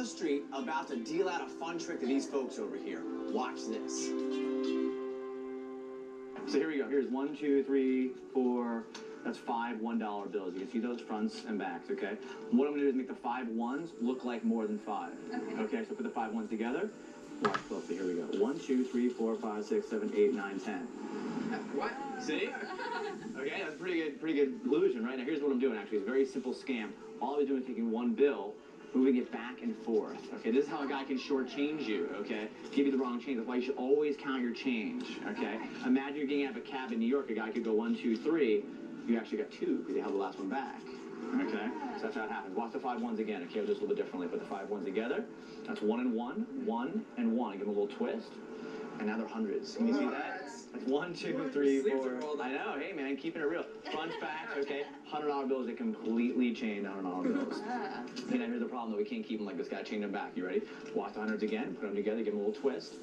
street about to deal out a fun trick to these folks over here. Watch this. So here we go. Here's 1, 2, 3, 4. That's 5 $1 bills. You can see those fronts and backs, okay? What I'm going to do is make the 5 ones look like more than 5. Okay, so put the 5 ones together. Watch closely. Here we go. 1, 2, 3, 4, 5, 6, 7, 8, 9, 10. What? See? Okay, that's pretty good illusion, right? Now here's what I'm doing actually. It's a very simple scam. All I was doing is taking one bill, moving it back and forth. Okay, this is how a guy can shortchange you, okay? Give you the wrong change. That's why you should always count your change, okay? Imagine you're getting out of a cab in New York. A guy could go 1, 2, 3. You actually got 2 because they held the last one back. Okay? So that's how it happens. Watch the 5 ones again. Okay, we'll do this a little bit differently. Put the 5 ones together. That's 1 and 1, 1 and 1. Give them a little twist. And now they're hundreds. Can you see that? That's 1, 2, 3, 4. I know. Hey, man, keeping it real. Fun fact, okay? $100 bills, they completely chain $100 bills. And now here's the problem, though. We can't keep them like this guy. Chain them back. You ready? Watch the hundreds again. Put them together. Give them a little twist.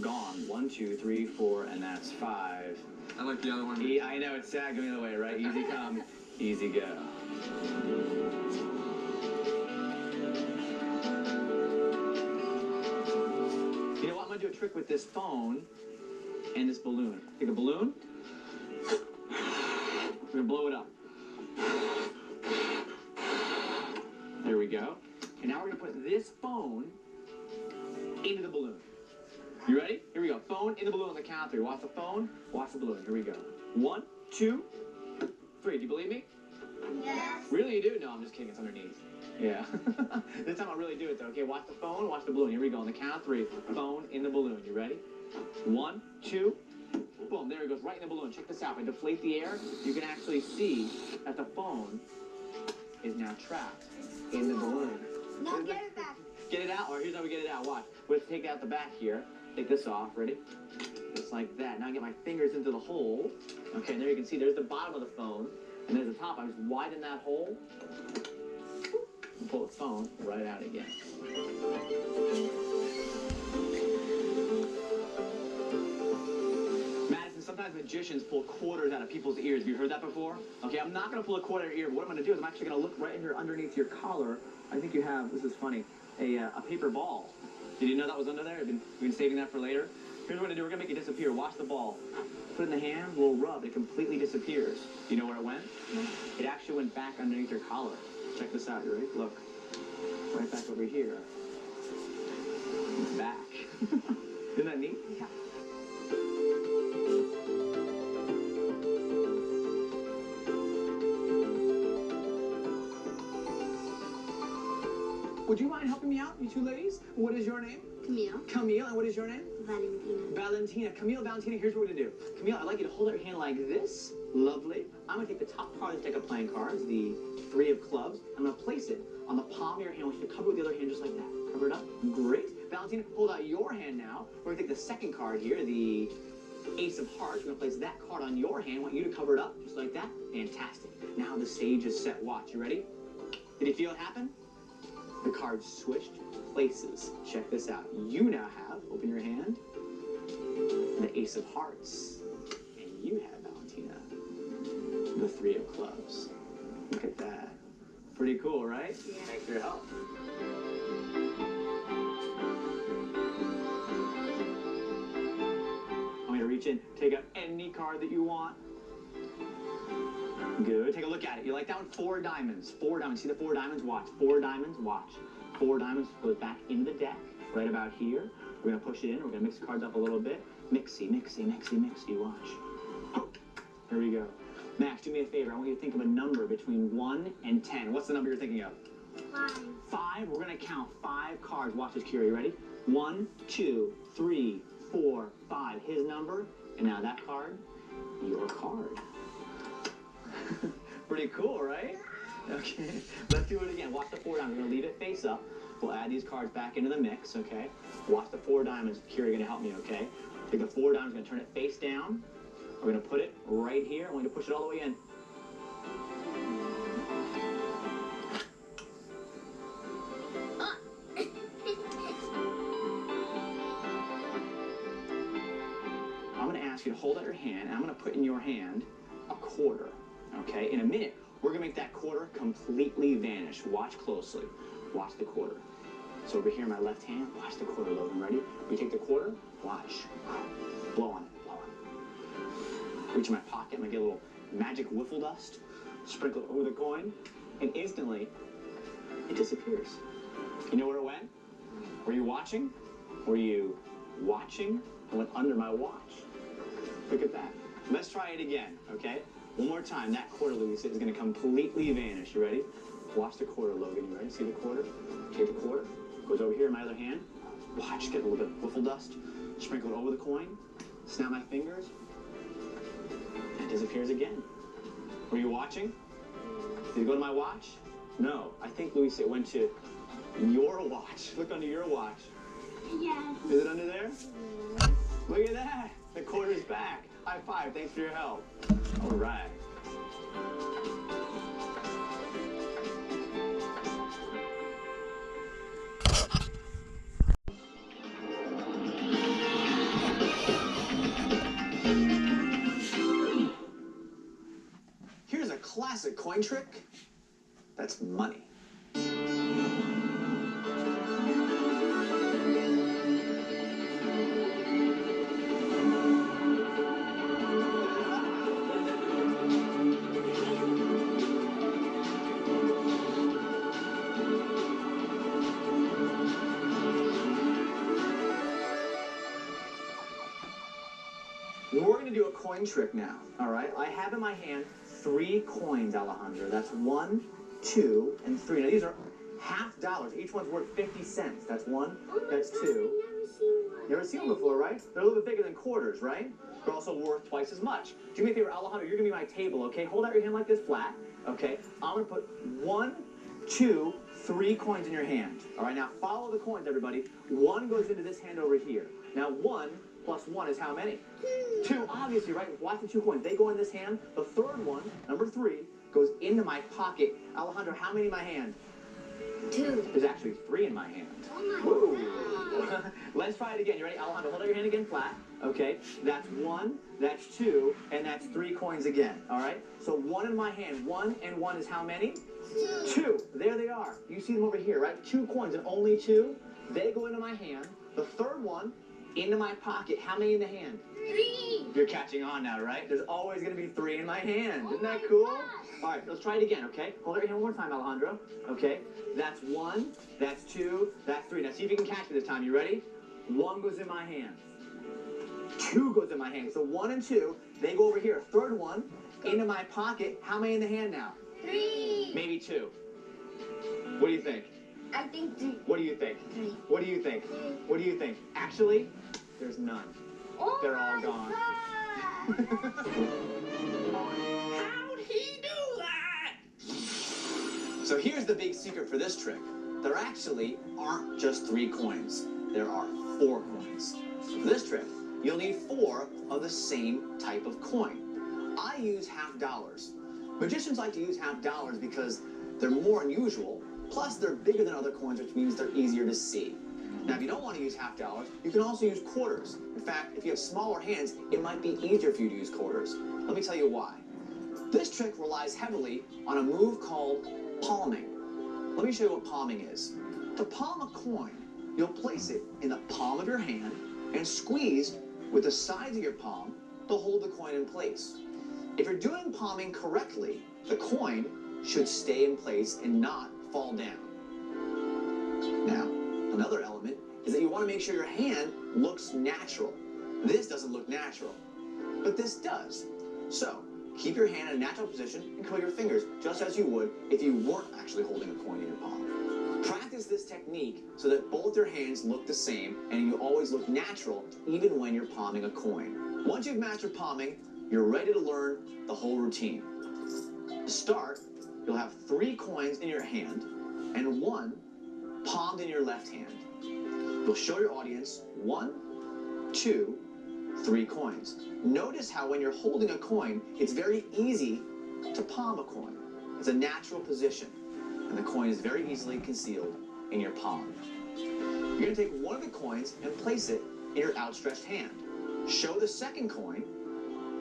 Gone. 1, 2, 3, 4, and that's 5. I like the other one. I know, it's sad going the other way, right? Easy come, easy go. You know what? I'm going to do a trick with this phone and this balloon. Take a balloon. We're going to blow it up. There we go. And now we're going to put this phone into the balloon. You ready? Here we go. Phone in the balloon on the count of 3. Watch the phone, watch the balloon. Here we go. 1, 2, 3. Do you believe me? Yes. Really, you do? No, I'm just kidding. It's underneath. Yeah. This time I'll really do it, though. Okay, watch the phone, watch the balloon. Here we go. On the count of 3. Phone in the balloon. You ready? 1, 2, boom. There it goes. Right in the balloon. Check this out. If I deflate the air, you can actually see that the phone is now trapped in the balloon. Now get it back. Get it out? Or here's how we get it out. Watch. We'll take out the back here. Take this off, ready? Just like that. Now I get my fingers into the hole. Okay, and there you can see there's the bottom of the phone, and there's the top. I just widen that hole, and pull the phone right out again. Madison, sometimes magicians pull quarters out of people's ears. Have you heard that before? Okay, I'm not going to pull a quarter out of your ear, but what I'm going to do is I'm actually going to look right in here underneath your collar. I think you have, this is funny, a paper ball. Did you know that was under there? You've been saving that for later? Here's what we're going to do. We're going to make it disappear. Watch the ball. Put it in the hand, a little rub. It completely disappears. You know where it went? It actually went back underneath your collar. Check this out. You ready? Look. Right back over here. It's back. Isn't that neat? Yeah. Would you mind helping me out, you two ladies? What is your name? Camille. Camille, and what is your name? Valentina. Valentina. Camille, Valentina, here's what we're going to do. Camille, I'd like you to hold out your hand like this. Lovely. I'm going to take the top card of the deck of playing cards, the 3 of clubs. I'm going to place it on the palm of your hand. I want you to cover it with the other hand just like that. Cover it up. Great. Valentina, hold out your hand now. We're going to take the second card here, the Ace of Hearts. We're going to place that card on your hand. I want you to cover it up just like that. Fantastic. Now the stage is set. Watch. You ready? Did you feel it happen? The cards switched places. Check this out. You now have, open your hand, the Ace of Hearts. And you have, Valentina, the 3 of clubs. Look at that. Pretty cool, right? Yeah. Thanks for your help. I'm going to reach in, take out any card that you want. Good. Take a look at it. You like that one? 4 diamonds. 4 diamonds. See the 4 diamonds? Watch. 4 diamonds. Watch. 4 diamonds goes back in the deck, right about here. We're going to push it in. We're going to mix the cards up a little bit. Mixy, mixy, mixy, mixy. Watch. Here we go. Max, do me a favor. I want you to think of a number between 1 and 10. What's the number you're thinking of? 5. 5. We're going to count 5 cards. Watch this, Kira. You ready? 1, 2, 3, 4, 5. His number. And now that card, your card. Pretty cool, right? Okay, let's do it again. Watch the 4 diamonds. We're going to leave it face up. We'll add these cards back into the mix, okay? Watch the 4 diamonds. Kira, you're going to help me, okay? Take the 4 diamonds. We're going to turn it face down. We're going to put it right here. I want you to push it all the way in. I'm going to ask you to hold out your hand, and I'm going to put in your hand a quarter, okay? In a minute, we're going to make that quarter completely vanish. Watch closely. Watch the quarter. So over here in my left hand, watch the quarter, Logan. Ready? We take the quarter, watch. Blow on it, blow on it. Reach in my pocket, I'm gonna get a little magic wiffle dust, sprinkle it over the coin, and instantly, it disappears. You know where it went? Were you watching? Were you watching? It went under my watch. Look at that. Let's try it again, okay? One more time. That quarter, Luisa, is gonna completely vanish. You ready? Watch the quarter, Logan. You ready? See the quarter? Take the quarter. Goes over here in my other hand. Watch, get a little bit of wiffle dust. Sprinkle it over the coin. Snap my fingers. And it disappears again. Were you watching? Did it go to my watch? No. I think, Luisa, it went to your watch. Look under your watch. Yes. Is it under there? Look at that. The quarter's back. High five. Thanks for your help. All right. Here's a classic coin trick. That's money. We're going to do a coin trick now, all right? I have in my hand 3 coins, Alejandro. That's 1, 2, and 3. Now, these are $half. Each one's worth 50 cents. That's 1, that's 2. I've never seen one. Never seen them before, right? They're a little bit bigger than quarters, right? They're also worth twice as much. Do me a favor, Alejandro, you're going to be my table, okay? Hold out your hand like this, flat, okay? I'm going to put 1, 2, 3 coins in your hand. All right, now follow the coins, everybody. 1 goes into this hand over here. Now, 1 plus 1 is how many? 2, obviously, right? Watch the 2 coins. They go in this hand. The third one, number 3, goes into my pocket. Alejandro, how many in my hand? 2. There's actually 3 in my hand. Oh my God. Let's try it again. You ready? Alejandro, hold out your hand again flat. Okay, that's 1, that's 2, and that's 3 coins again. All right? So 1 in my hand. 1 and 1 is how many? 2. There they are. You see them over here, right? 2 coins and only 2. They go into my hand. The third one into my pocket. How many in the hand? 3. You're catching on now, right? There's always going to be 3 in my hand. Oh Isn't that my cool? gosh. All right, let's try it again, okay? Hold out your hand one more time, Alejandro. Okay, that's 1, that's 2, that's 3. Now see if you can catch me this time. You ready? 1 goes in my hand. 2 goes in my hand. So 1 and 2, they go over here. Third one into my pocket. How many in the hand now? 3. Maybe 2. What do you think? I think 3. What do you think? 3. What do you think? What do you think? Actually, there's none. Oh They're all my gone. God. How'd he do that? So here's the big secret for this trick. There actually aren't just 3 coins. There are 4 coins. So for this trick, you'll need 4 of the same type of coin. I use $half. Magicians like to use $half because they're more unusual, plus they're bigger than other coins, which means they're easier to see. Now, if you don't want to use $half, you can also use quarters. In fact, if you have smaller hands, it might be easier for you to use quarters. Let me tell you why. This trick relies heavily on a move called palming. Let me show you what palming is. To palm a coin, you'll place it in the palm of your hand and squeeze with the sides of your palm to hold the coin in place. If you're doing palming correctly, the coin should stay in place and not fall down. Now, another element is that you want to make sure your hand looks natural. This doesn't look natural, but this does. So, keep your hand in a natural position and curl your fingers, just as you would if you weren't actually holding a coin in your palm. Practice this technique so that both your hands look the same and you always look natural, even when you're palming a coin. Once you've mastered palming, you're ready to learn the whole routine. To start, you'll have 3 coins in your hand and 1 palmed in your left hand. You'll show your audience 1, 2, 3 coins. Notice how when you're holding a coin, it's very easy to palm a coin. It's a natural position, and the coin is very easily concealed in your palm. You're going to take one of the coins and place it in your outstretched hand. Show the second coin,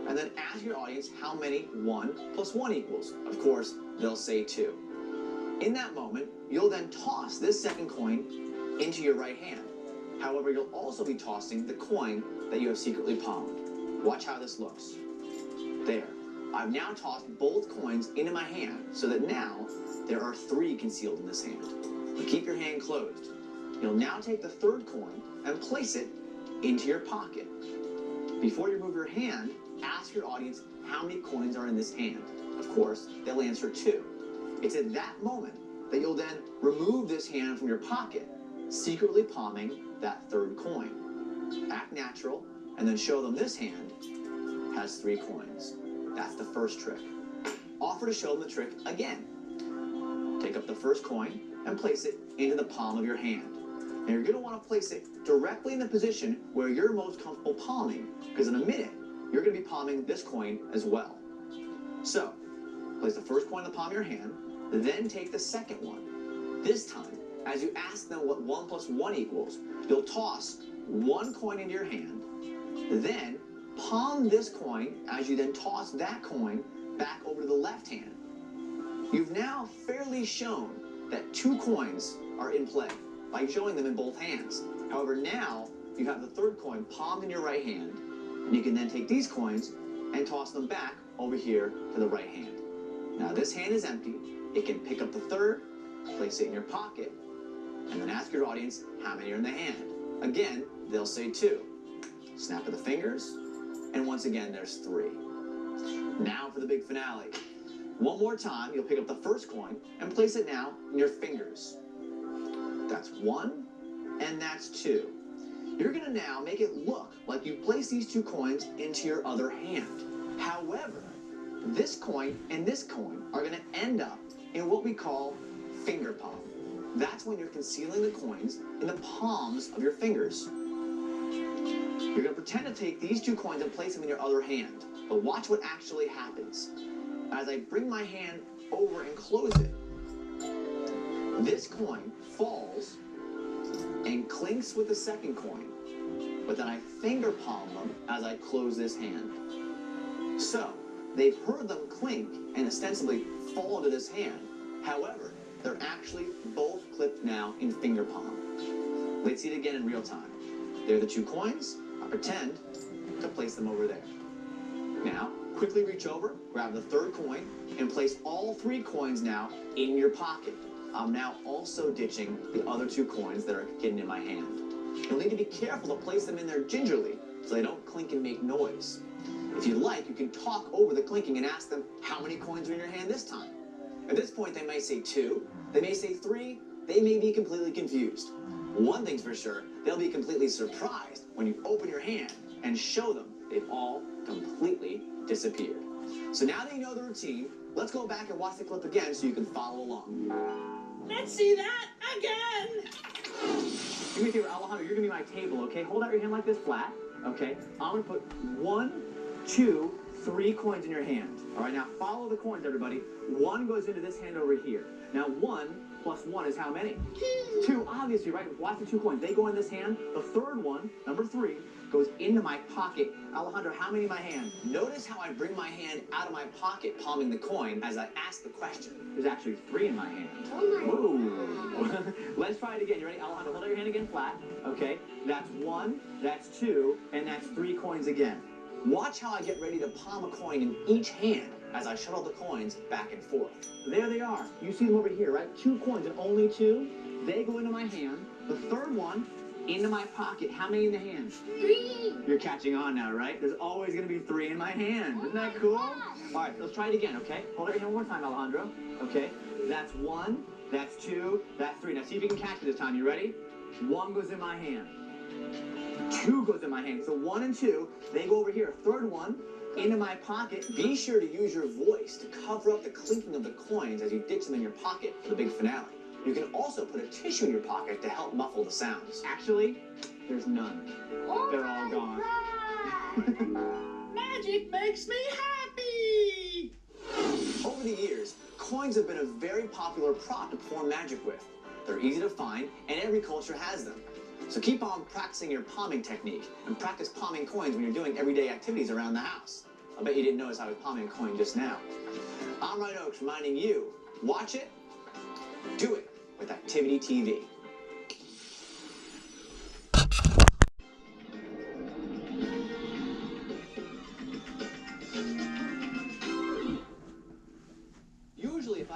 and then ask your audience how many 1 plus 1 equals. Of course, they'll say 2. In that moment, you'll then toss this second coin into your right hand. However, you'll also be tossing the coin that you have secretly palmed. Watch how this looks. There. I've now tossed both coins into my hand so that now there are 3 concealed in this hand. But keep your hand closed. You'll now take the third coin and place it into your pocket. Before you move your hand, ask your audience how many coins are in this hand. Of course, they'll answer 2. It's at that moment that you'll then remove this hand from your pocket, secretly palming that third coin. Act natural, and then show them this hand has 3 coins. That's the first trick. Offer to show them the trick again. Take up the first coin and place it into the palm of your hand. Now you're going to want to place it directly in the position where you're most comfortable palming, because in a minute, you're going to be palming this coin as well. So, place the first coin in the palm of your hand, then take the second one. This time, as you ask them what 1 plus 1 equals, you'll toss 1 coin into your hand, then palm this coin as you then toss that coin back over to the left hand. You've now fairly shown that 2 coins are in play by showing them in both hands. However, now you have the third coin palmed in your right hand, and you can then take these coins and toss them back over here to the right hand. Now this hand is empty. It can pick up the third, place it in your pocket, and then ask your audience how many are in the hand. Again, they'll say 2. Snap of the fingers, and once again, there's 3. Now for the big finale. One more time, you'll pick up the first coin and place it now in your fingers. That's 1, and that's 2. You're going to now make it look like you place these 2 coins into your other hand. However, this coin and this coin are going to end up in what we call finger palm. That's when you're concealing the coins in the palms of your fingers. You're going to pretend to take these 2 coins and place them in your other hand. But watch what actually happens. As I bring my hand over and close it, this coin falls and clinks with the second coin. But then I finger palm them as I close this hand. So, they've heard them clink and ostensibly fall into this hand. However, they're actually both clipped now in finger palm. Let's see it again in real time. There are the 2 coins. I pretend to place them over there. Now, quickly reach over, grab the third coin, and place all 3 coins now in your pocket. I'm now also ditching the other 2 coins that are hidden in my hand. You'll need to be careful to place them in there gingerly so they don't clink and make noise. If you like, you can talk over the clinking and ask them how many coins are in your hand this time. At this point, they may say 2, they may say 3, they may be completely confused. One thing's for sure, they'll be completely surprised when you open your hand and show them they've all completely disappeared. So now that you know the routine, let's go back and watch the clip again so you can follow along. Let's see that again. Do me a favor, Alejandro, you're gonna be my table, okay? Hold out your hand like this flat, okay? I'm gonna put 1, 2, 3 coins in your hand. All right, now follow the coins, everybody. 1 goes into this hand over here. Now 1 plus 1 is how many? 2, obviously, right? Watch the 2 coins. They go in this hand. The third one, number 3, goes into my pocket. Alejandro, how many in my hand? Notice how I bring my hand out of my pocket, palming the coin as I ask the question. There's actually 3 in my hand. Ooh. Let's try it again. You ready? Alejandro, hold out your hand again flat. Okay. That's 1, that's 2, and that's 3 coins again. Watch how I get ready to palm a coin in each hand as I shuttle the coins back and forth. There they are. You see them over here, right? 2 coins and only 2. They go into my hand. The third one into my pocket. How many in the hand? 3. You're catching on now, right? There's always going to be 3 in my hand. Isn't that cool? All right, let's try it again, okay? Hold out your hand one more time, Alejandro. Okay, that's 1, that's 2, that's 3. Now see if you can catch it this time. You ready? 1 goes in my hand. 2 goes in my hand. So 1 and 2, they go over here. Third one into my pocket. Be sure to use your voice to cover up the clinking of the coins as you ditch them in your pocket for the big finale. You can also put a tissue in your pocket to help muffle the sounds. Actually, there's none. Oh, they're all gone. Magic makes me happy. Over the years, coins have been a very popular prop to perform magic with. They're easy to find, and every culture has them. So keep on practicing your palming technique, and practice palming coins when you're doing everyday activities around the house. I bet you didn't notice I was palming a coin just now. I'm Ryan Oakes reminding you, watch it, do it with Activity TV.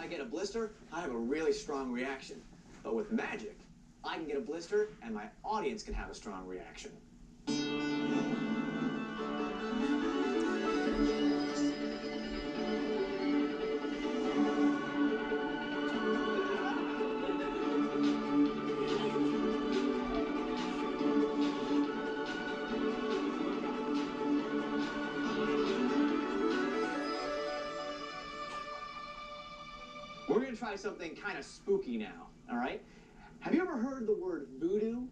I get a blister, I have a really strong reaction. But with magic, I can get a blister and my audience can have a strong reaction. We're going to try something kind of spooky now, all right? Have you ever heard the word voodoo?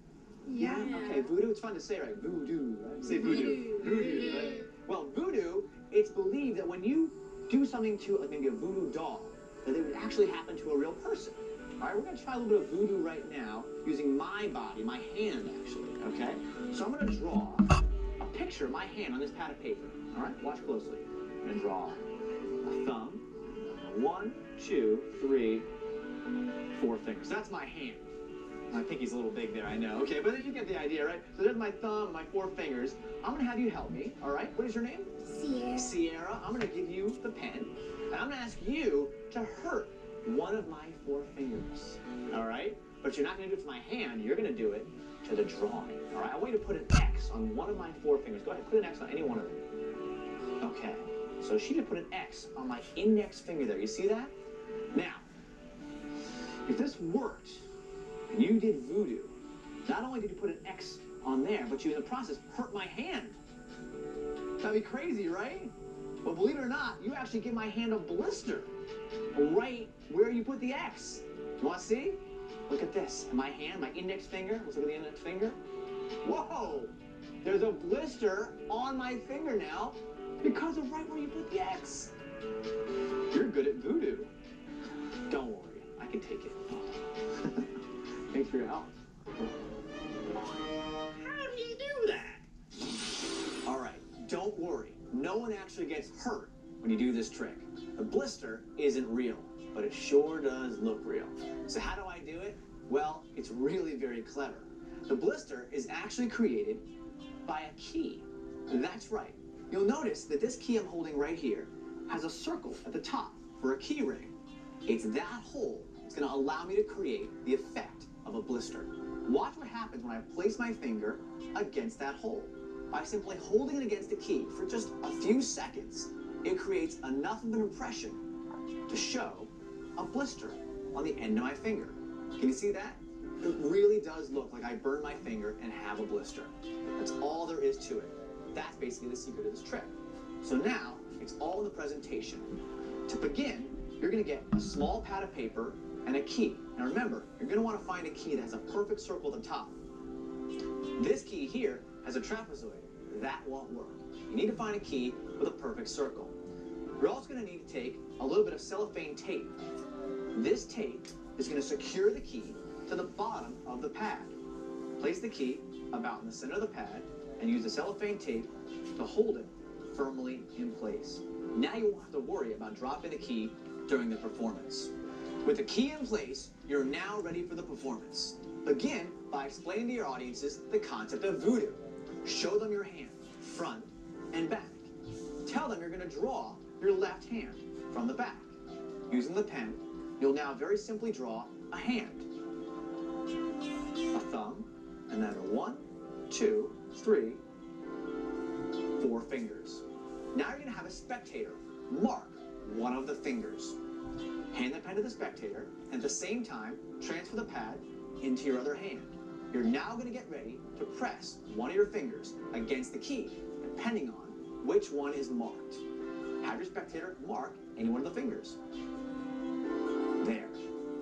Yeah. Okay, voodoo, it's fun to say, right? Voodoo, right? Say voodoo. Voodoo, right? Well, voodoo, it's believed that when you do something to like maybe a voodoo doll, that it would actually happen to a real person. All right, we're going to try a little bit of voodoo right now using my body, my hand, actually, okay? So I'm going to draw a picture of my hand on this pad of paper, all right? Watch closely. I'm going to draw a thumb, 1, 2, 3, 4 fingers. That's my hand. My pinky's a little big there, I know. Okay, but you get the idea, right? So there's my thumb, my 4 fingers. I'm going to have you help me, all right? What is your name? Sierra. Sierra. I'm going to give you the pen, and I'm going to ask you to hurt one of my 4 fingers, all right? But you're not going to do it to my hand. You're going to do it to the drawing, all right? I want you to put an X on one of my 4 fingers. Go ahead, put an X on any one of them. Okay. So she just put an X on my index finger there. You see that? Now, if this worked, and you did voodoo, not only did you put an X on there, but you in the process hurt my hand. That'd be crazy, right? Well, believe it or not, you actually give my hand a blister right where you put the X. You want to see? Look at this. My hand, my index finger. Let's look at the index finger. Whoa! There's a blister on my finger now because of right where you put the X. You're good at voodoo. Don't worry, I can take it. Thanks for your help. How do you do that? All right, don't worry. No one actually gets hurt when you do this trick. The blister isn't real, but it sure does look real. So how do I do it? Well, it's really very clever. The blister is actually created by a key. That's right. You'll notice that this key I'm holding right here has a circle at the top for a key ring. It's that hole that's going to allow me to create the effect of a blister. Watch what happens when I place my finger against that hole. By simply holding it against the key for just a few seconds, it creates enough of an impression to show a blister on the end of my finger. Can you see that? It really does look like I burned my finger and have a blister. That's all there is to it. That's basically the secret of this trick. So now, it's all in the presentation. To begin, you're going to get a small pad of paper and a key. Now remember, you're going to want to find a key that has a perfect circle at the top. This key here has a trapezoid. That won't work. You need to find a key with a perfect circle. You're also going to need to take a little bit of cellophane tape. This tape is going to secure the key to the bottom of the pad. Place the key about in the center of the pad and use the cellophane tape to hold it firmly in place. Now you won't have to worry about dropping the key during the performance. With the key in place, you're now ready for the performance. Begin by explaining to your audiences the concept of voodoo. Show them your hand, front and back. Tell them you're going to draw your left hand from the back. Using the pen, you'll now very simply draw a hand, a thumb, and then 1, 2, 3, 4 fingers. Now you're going to have a spectator mark one of the fingers. Hand the pen to the spectator, and at the same time, transfer the pad into your other hand. You're now going to get ready to press one of your fingers against the key, depending on which one is marked. Have your spectator mark any one of the fingers. There.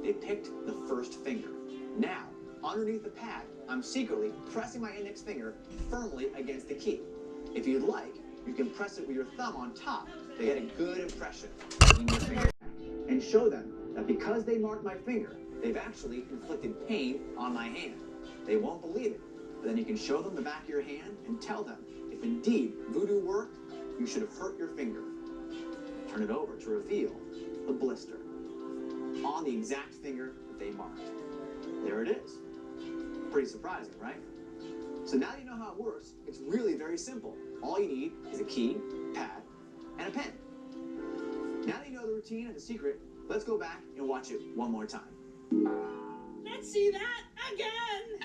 They picked the first finger. Now, underneath the pad, I'm secretly pressing my index finger firmly against the key. If you'd like, you can press it with your thumb on top to get a good impression in your finger. And show them that because they marked my finger, they've actually inflicted pain on my hand. They won't believe it, but then you can show them the back of your hand and tell them if indeed voodoo worked, you should have hurt your finger. Turn it over to reveal the blister on the exact finger that they marked. There it is. Pretty surprising, right? So now that you know how it works, it's really very simple. All you need is a key, pad, and a pen. Now that you know the routine and the secret, let's go back and watch it one more time. Let's see that again.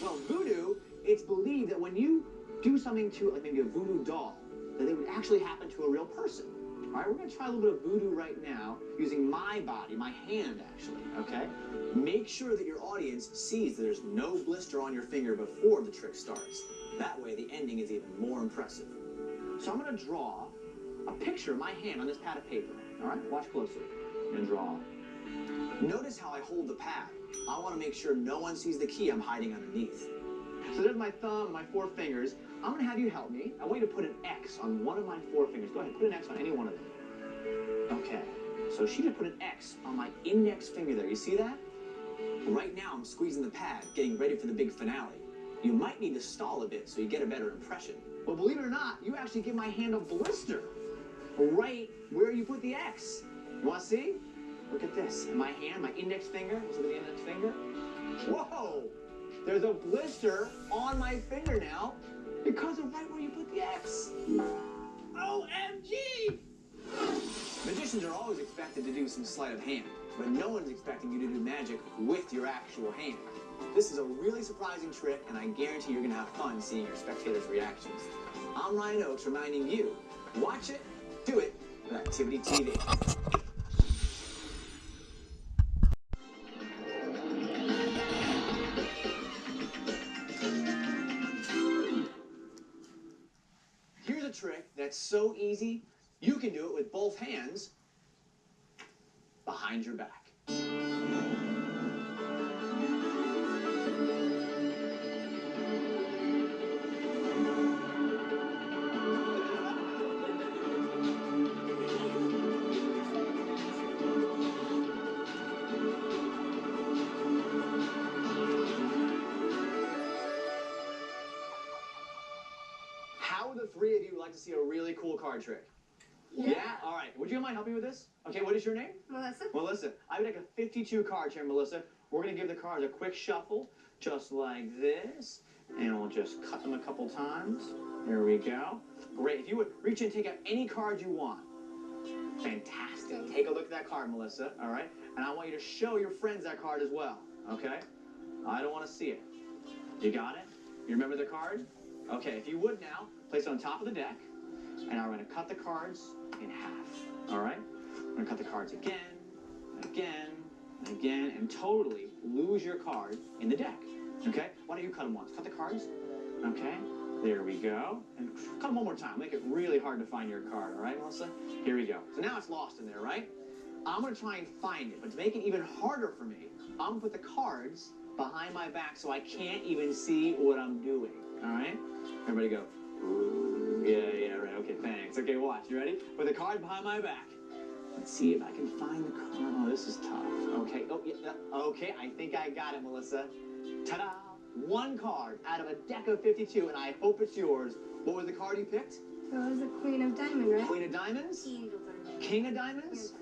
Well, voodoo, it's believed that when you do something to, like maybe a voodoo doll, that it would actually happen to a real person. All right, we're going to try a little bit of voodoo right now using my body, my hand actually, okay? Make sure that your audience sees that there's no blister on your finger before the trick starts. That way the ending is even more impressive. So I'm going to draw a picture of my hand on this pad of paper. All right, watch closely. I'm going to draw. Notice how I hold the pad. I want to make sure no one sees the key I'm hiding underneath. So there's my thumb and my 4 fingers. I'm going to have you help me. I want you to put an X on one of my 4 fingers. Go ahead, put an X on any one of them. Okay, so she just put an X on my index finger there. You see that? Right now I'm squeezing the pad, getting ready for the big finale. You might need to stall a bit so you get a better impression. Well, believe it or not, you actually give my hand a blister right where you put the X. You want to see? Look at this. My hand, my index finger. Let's look at the index finger. Whoa! There's a blister on my finger now because of right where you put the X. OMG! Magicians are always expected to do some sleight of hand, but no one's expecting you to do magic with your actual hand. This is a really surprising trick, and I guarantee you're going to have fun seeing your spectators' reactions. I'm Ryan Oakes reminding you, watch it, do it with Activity TV. Here's a trick that's so easy, you can do it with both hands behind your back. How would the 3 of you like to see a really cool card trick? Yeah? All right. Would you mind helping me with this? Okay, what is your name? Melissa. Melissa. I would take a 52 cards here, Melissa. We're going to give the cards a quick shuffle, just like this. And we'll just cut them a couple times. There we go. Great. If you would reach in and take out any card you want. Fantastic. Take a look at that card, Melissa. All right? And I want you to show your friends that card as well. Okay? I don't want to see it. You got it? You remember the card? Okay, if you would now, place it on top of the deck. And I'm going to cut the cards in half. All right? I'm going to cut the cards again, again, and again, and totally lose your card in the deck. Okay? Why don't you cut them once? Cut the cards. Okay? There we go. And cut them one more time. Make it really hard to find your card. All right, Melissa? Here we go. So now it's lost in there, right? I'm going to try and find it. But to make it even harder for me, I'm going to put the cards behind my back so I can't even see what I'm doing. All right? Everybody go. Ooh, yeah, right. Okay, thanks. Okay, watch. You ready? With the card behind my back. Let's see if I can find the card. Oh, this is tough. Okay. Oh, yeah. Okay, I think I got it, Melissa. Ta-da! 1 card out of a deck of 52, and I hope it's yours. What was the card you picked? It was a Queen of Diamonds, right? Queen of Diamonds? King of Diamonds. King of Diamonds?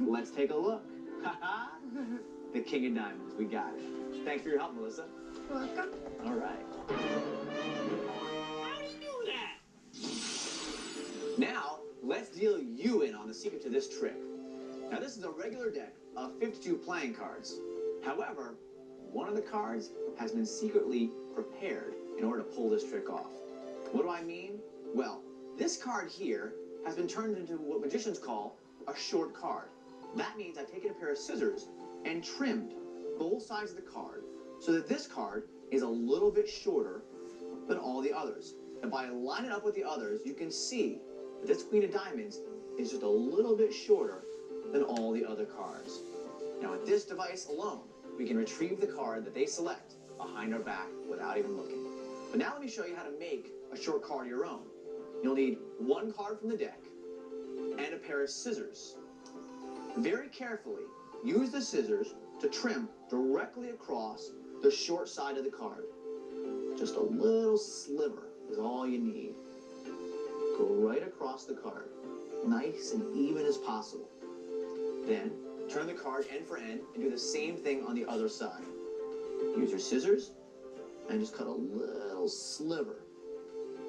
Let's take a look. Ha-ha! The King of Diamonds. We got it. Thanks for your help, Melissa. You're welcome. All right. How do you do that? Now, let's deal you in on the secret to this trick. Now, this is a regular deck of 52 playing cards. However, one of the cards has been secretly prepared in order to pull this trick off. What do I mean? Well, this card here has been turned into what magicians call a short card. That means I've taken a pair of scissors and trimmed both sides of the card so that this card is a little bit shorter than all the others. And by lining it up with the others, you can see that this Queen of Diamonds is just a little bit shorter than all the other cards. Now with this device alone, we can retrieve the card that they select behind our back without even looking. But now let me show you how to make a short card of your own. You'll need 1 card from the deck and a pair of scissors. Very carefully, use the scissors to trim directly across the short side of the card. Just a little sliver is all you need. Go right across the card, nice and even as possible. Then, turn the card end for end and do the same thing on the other side. Use your scissors and just cut a little sliver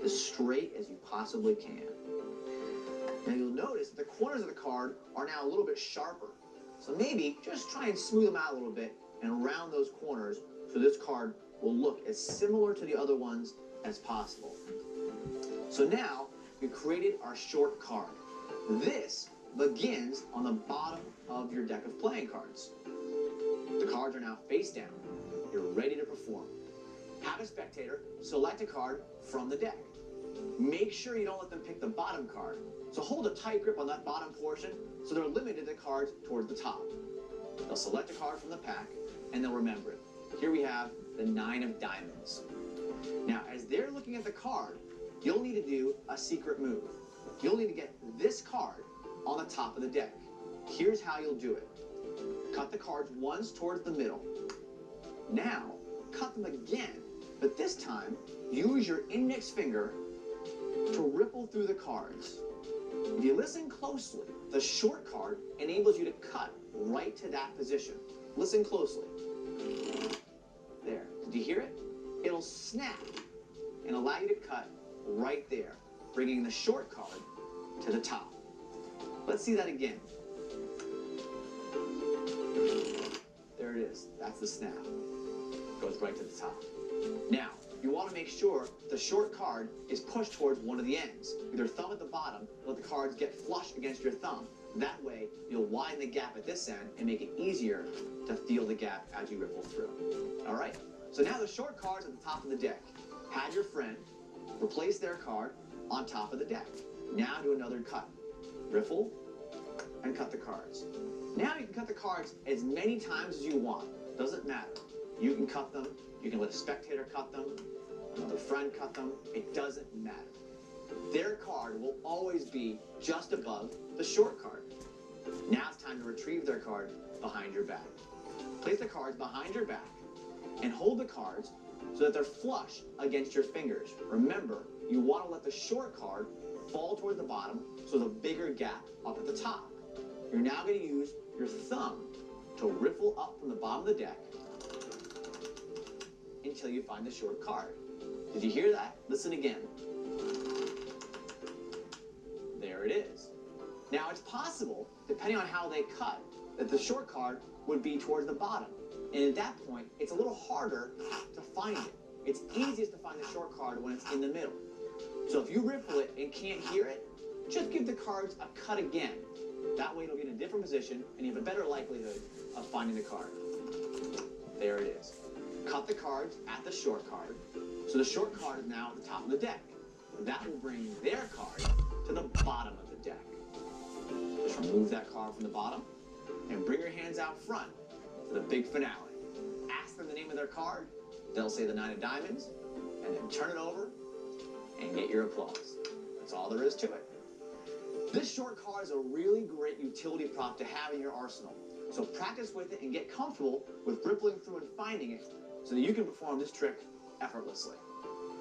as straight as you possibly can. Now you'll notice that the corners of the card are now a little bit sharper. So maybe just try and smooth them out a little bit and round those corners so this card will look as similar to the other ones as possible. So now we created our short card. This begins on the bottom of your deck of playing cards. The cards are now face down. You're ready to perform. Have a spectator select a card from the deck. Make sure you don't let them pick the bottom card. So hold a tight grip on that bottom portion so they're limited to cards towards the top. They'll select a card from the pack and they'll remember it. Here we have the 9 of diamonds. Now, as they're looking at the card, you'll need to do a secret move. You'll need to get this card on the top of the deck. Here's how you'll do it. Cut the cards once towards the middle. Now, cut them again, but this time, use your index finger to ripple through the cards. If you listen closely, the short card enables you to cut right to that position. Listen closely. There. Did you hear it? It'll snap and allow you to cut right there, bringing the short card to the top. Let's see that again. There it is. That's the snap. Goes right to the top. Now, you want to make sure the short card is pushed towards one of the ends. With your thumb at the bottom, let the cards get flush against your thumb. That way, you'll widen the gap at this end and make it easier to feel the gap as you ripple through. All right? So now the short card's at the top of the deck. Have your friend replace their card on top of the deck. Now do another cut. Riffle and cut the cards. Now you can cut the cards as many times as you want. Doesn't matter. You can cut them. You can let a spectator cut them. Another friend cut them. It doesn't matter. Their card will always be just above the short card. Now it's time to retrieve their card behind your back. Place the cards behind your back and hold the cards so that they're flush against your fingers. Remember, you want to let the short card fall toward the bottom so there's a bigger gap up at the top. You're now going to use your thumb to riffle up from the bottom of the deck until you find the short card. Did you hear that? Listen again. There it is. Now it's possible, depending on how they cut, that the short card would be towards the bottom. And at that point, it's a little harder to find it. It's easiest to find the short card when it's in the middle. So if you riffle it and can't hear it, just give the cards a cut again. That way it'll be in a different position and you have a better likelihood of finding the card. There it is. Cut the cards at the short card. So the short card is now at the top of the deck. That will bring their card to the bottom of the deck. Just remove that card from the bottom and bring your hands out front for the big finale. Ask them the name of their card. They'll say the 9 of diamonds and then turn it over and get your applause. That's all there is to it. This short card is a really great utility prop to have in your arsenal. So practice with it and get comfortable with rippling through and finding it so that you can perform this trick effortlessly.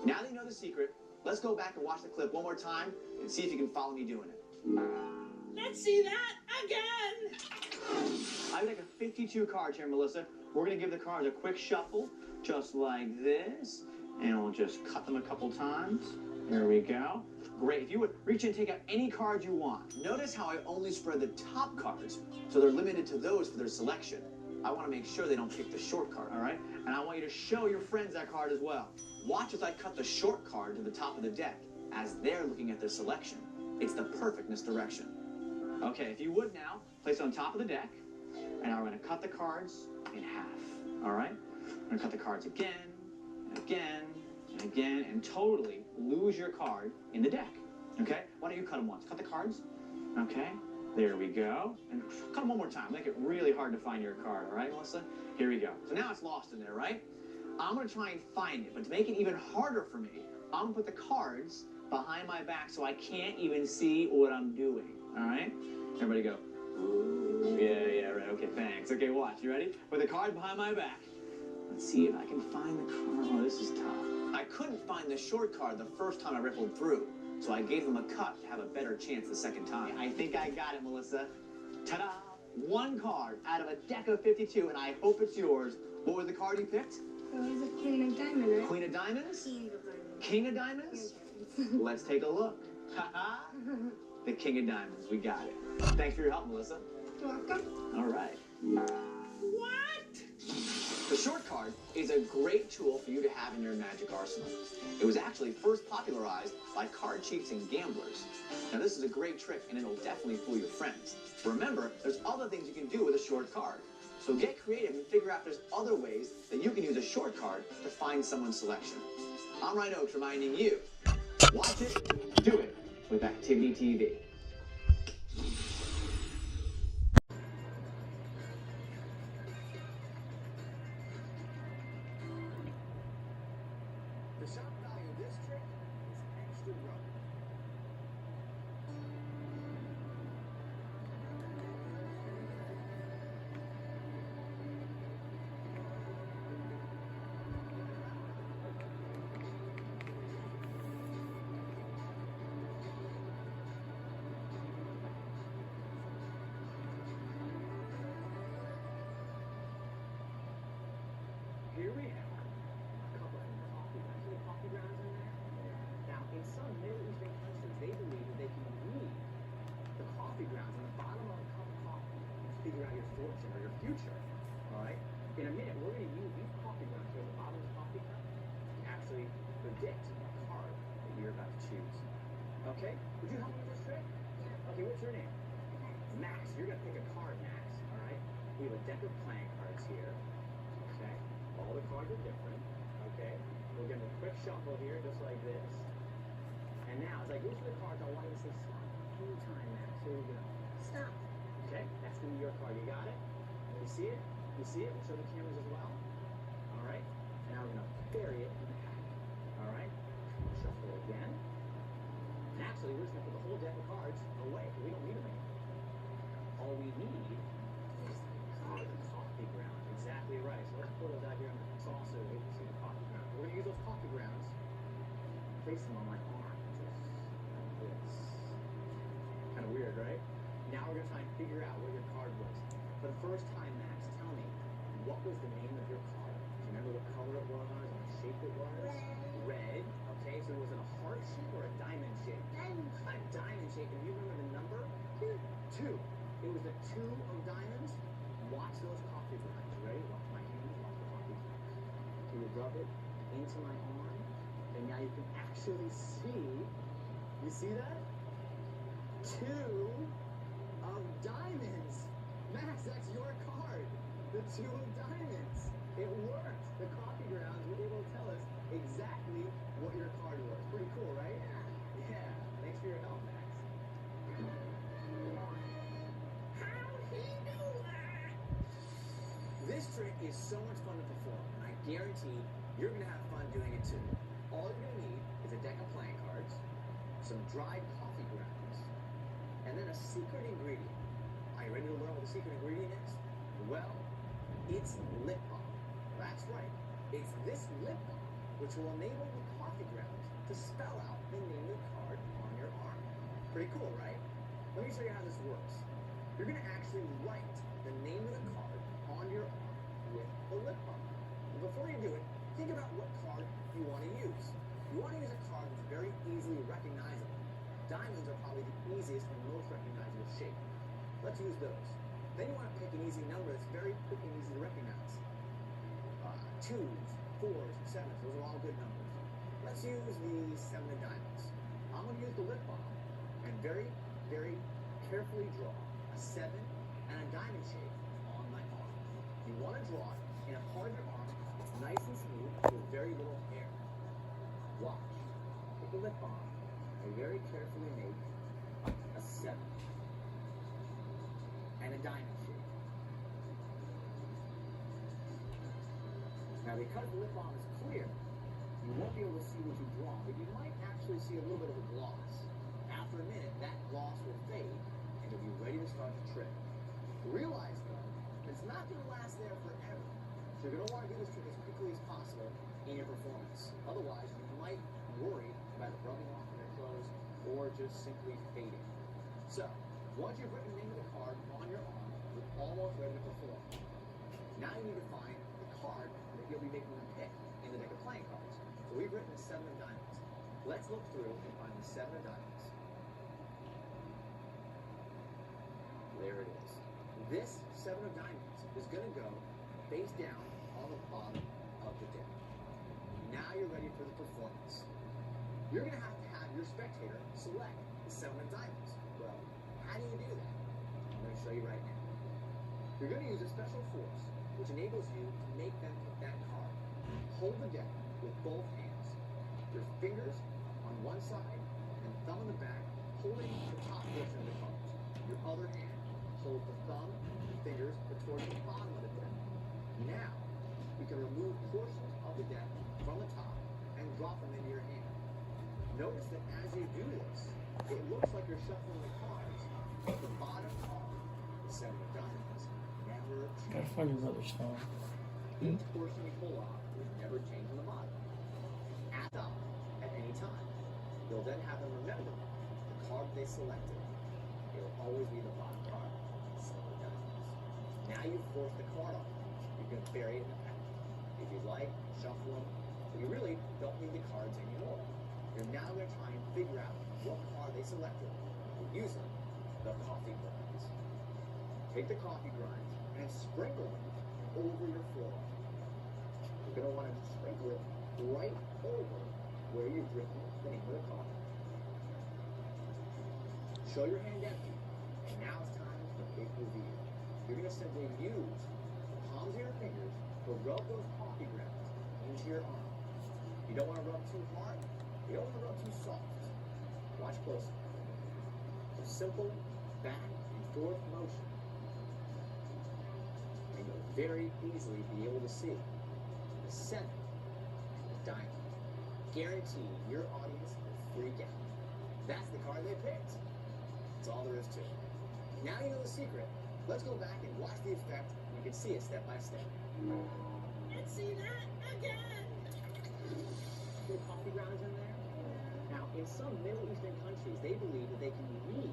Now that you know the secret, let's go back and watch the clip one more time and see if you can follow me doing it. Let's see that again. I've got a 52 cards here, Melissa. We're going to give the cards a quick shuffle, just like this. And we'll just cut them a couple times. There we go. Great. If you would reach and take out any card you want. Notice how I only spread the top cards, so they're limited to those for their selection. I want to make sure they don't pick the short card, all right? And I want you to show your friends that card as well. Watch as I cut the short card to the top of the deck as they're looking at their selection. It's the perfect misdirection. Okay, if you would now, place it on top of the deck, and now we're going to cut the cards in half, all right? We're going to cut the cards again, and again, and again, and totally lose your card in the deck, okay? Why don't you cut them once? Cut the cards, okay? There we go. And cut them one more time. Make it really hard to find your card, all right, Melissa? Here we go. So now it's lost in there, right? I'm going to try and find it, but to make it even harder for me, I'm going to put the cards behind my back so I can't even see what I'm doing, all right? Everybody go, ooh, yeah, right, okay, thanks. Okay, watch, you ready? Put the card behind my back. Let's see if I can find the card. Oh, this is tough. I couldn't find the short card the first time I rippled through, so I gave them a cut to have a better chance the second time. I think I got it, Melissa. Ta-da! One card out of a deck of 52, and I hope it's yours. What was the card you picked? It was a queen of diamonds, right? Queen of diamonds? King of diamonds. King of diamonds? Let's take a look. Ha-ha! the king of diamonds. We got it. Thanks for your help, Melissa. You're welcome. All right. What? The short card is a great tool for you to have in your magic arsenal. It was actually first popularized by card cheats and gamblers. Now this is a great trick and it'll definitely fool your friends. Remember, there's other things you can do with a short card. So get creative and figure out there's other ways that you can use a short card to find someone's selection. I'm Ryan Oakes reminding you, watch it, do it with Activity TV. The shop value of this trick is extra rubber. Here we have a couple of coffee grounds in there. Now, in some Middle Eastern countries, they believe that they can read the coffee grounds on the bottom of a cup of coffee to figure out your fortune or your future. All right? In a minute, we're going to use these coffee grounds here at the bottom of the coffee cup to actually predict a card that you're about to choose. Okay? Would you help me with this trick? Okay, what's your name? Max. You're going to pick a card, Max. All right? We have a deck of playing cards here. Okay? All the cards are different. Okay? We'll give them a quick shuffle here, just like this. And now, as I go through the cards, I want you to say stop. Anytime, Max. Here we go. Stop. Okay? That's going to be your card. You got it? Can you see it? You see it? We'll show the cameras as well. All right? And now we're going to bury it in the pack. All right? Shuffle again. And actually, we're just going to put the whole deck of cards away. We don't need them anymore. All we need is the coffee ground. Exactly right. So let's pull those out here on the saucer so we can see the coffee grounds. We're going to use those coffee grounds, place them on my arm, just like this. Kind of weird, right? Now we're going to try and figure out where your card was. For the first time, Max, tell me, what was the name of your card? Do you remember what color it was or what shape it was? Red. Okay, so was it a heart shape or a diamond shape? Diamond. A diamond shape. And you remember the number? Two. It was the two of diamonds. Watch those coffee grounds. Ready? Watch my hands. Watch the coffee grounds. So you rub it into my arm, and now you can actually see. You see that? Two of diamonds. Max, that's your card. The two of diamonds. It worked. The coffee grounds were able to tell us exactly what your card was. Pretty cool, right? Yeah. Thanks for your help, Max. How'd he do that? This trick is so much fun to perform, and I guarantee you're going to have fun doing it too. All you're going to need is a deck of playing cards, some dried coffee grounds, and then a secret ingredient. Are you ready to learn what the secret ingredient is? Well, it's lip balm. That's right. It's this lip balm which will enable the coffee grounds to spell out the name of the card on your arm. Pretty cool, right? Let me show you how this works. You're going to actually write the name of the card on your arm with the lip balm. But before you do it, think about what card you want to use. You want to use a card that's very easily recognizable. Diamonds are probably the easiest and most recognizable shape. Let's use those. Then you want to pick an easy number that's very quick and easy to recognize. Twos, fours, sevens, those are all good numbers. Let's use the seven of diamonds. I'm going to use the lip balm and very, very carefully draw a seven and a diamond shape on my arm. You want to draw it in a part of your arm that's nice and smooth with very little hair. Watch. With the lip balm, I very carefully make a seven and a diamond shape. Now, because the lip balm is clear, you won't be able to see what you draw, but you might actually see a little bit of a gloss. After a minute, that gloss will fade, and you'll be ready to start the trick. Realize, though, it's not going to last there forever. So you're going to want to do this trick as quickly as possible in your performance. Otherwise, you might worry about it rubbing off on your clothes or just simply fading. So, once you've written the name of the card on your arm, you're almost ready to perform. Now you need to find the card that you'll be making them pick in the deck of playing cards. So we've written the seven of diamonds. Let's look through and find the seven of diamonds. there it is. This 7 of diamonds is going to go face down on the bottom of the deck. Now you're ready for the performance. You're going to have your spectator select the 7 of diamonds. Well, how do you do that? I'm going to show you right now. You're going to use a special force, which enables you to make them put that card. Hold the deck with both hands. Your fingers on one side and thumb on the back, holding the top portion of the cards. Your other hand holds the thumb and fingers towards the bottom of the deck. Now, you can remove portions of the deck from the top and drop them into your hand. Notice that as you do this, it looks like you're shuffling the cards, but the bottom card, the 7 of diamonds, never Gotta find your brother's phone. each portion you pull off will never change on the bottom. Add up at any time. You'll then have them remember the card they selected. It'll always be the bottom card, the 7 of diamonds. Now you've forced the card off. You can bury it in the pack. If you like, shuffle them, but you really don't need the cards anymore. You're now going to try and figure out what card they selected using the coffee grinds. Take the coffee grinds and sprinkle them over your floor. You're going to want to sprinkle it right over where you've written the name of the card. Show your hand empty, and now it's time for the big reveal. You're going to simply use the palms of your fingers to rub those coffee grounds into your arm. You don't want to rub too hard. You don't want to rub too soft. Watch closely. It's a simple back and forth motion. And you'll very easily be able to see the 7 and the diamond. Guarantee your audience will freak out. That's the card they picked. That's all there is to it. Now you know the secret. Let's go back and watch the effect. You can see it step by step. Let's see that again. The coffee grounds in there. Now, in some Middle Eastern countries, they believe that they can read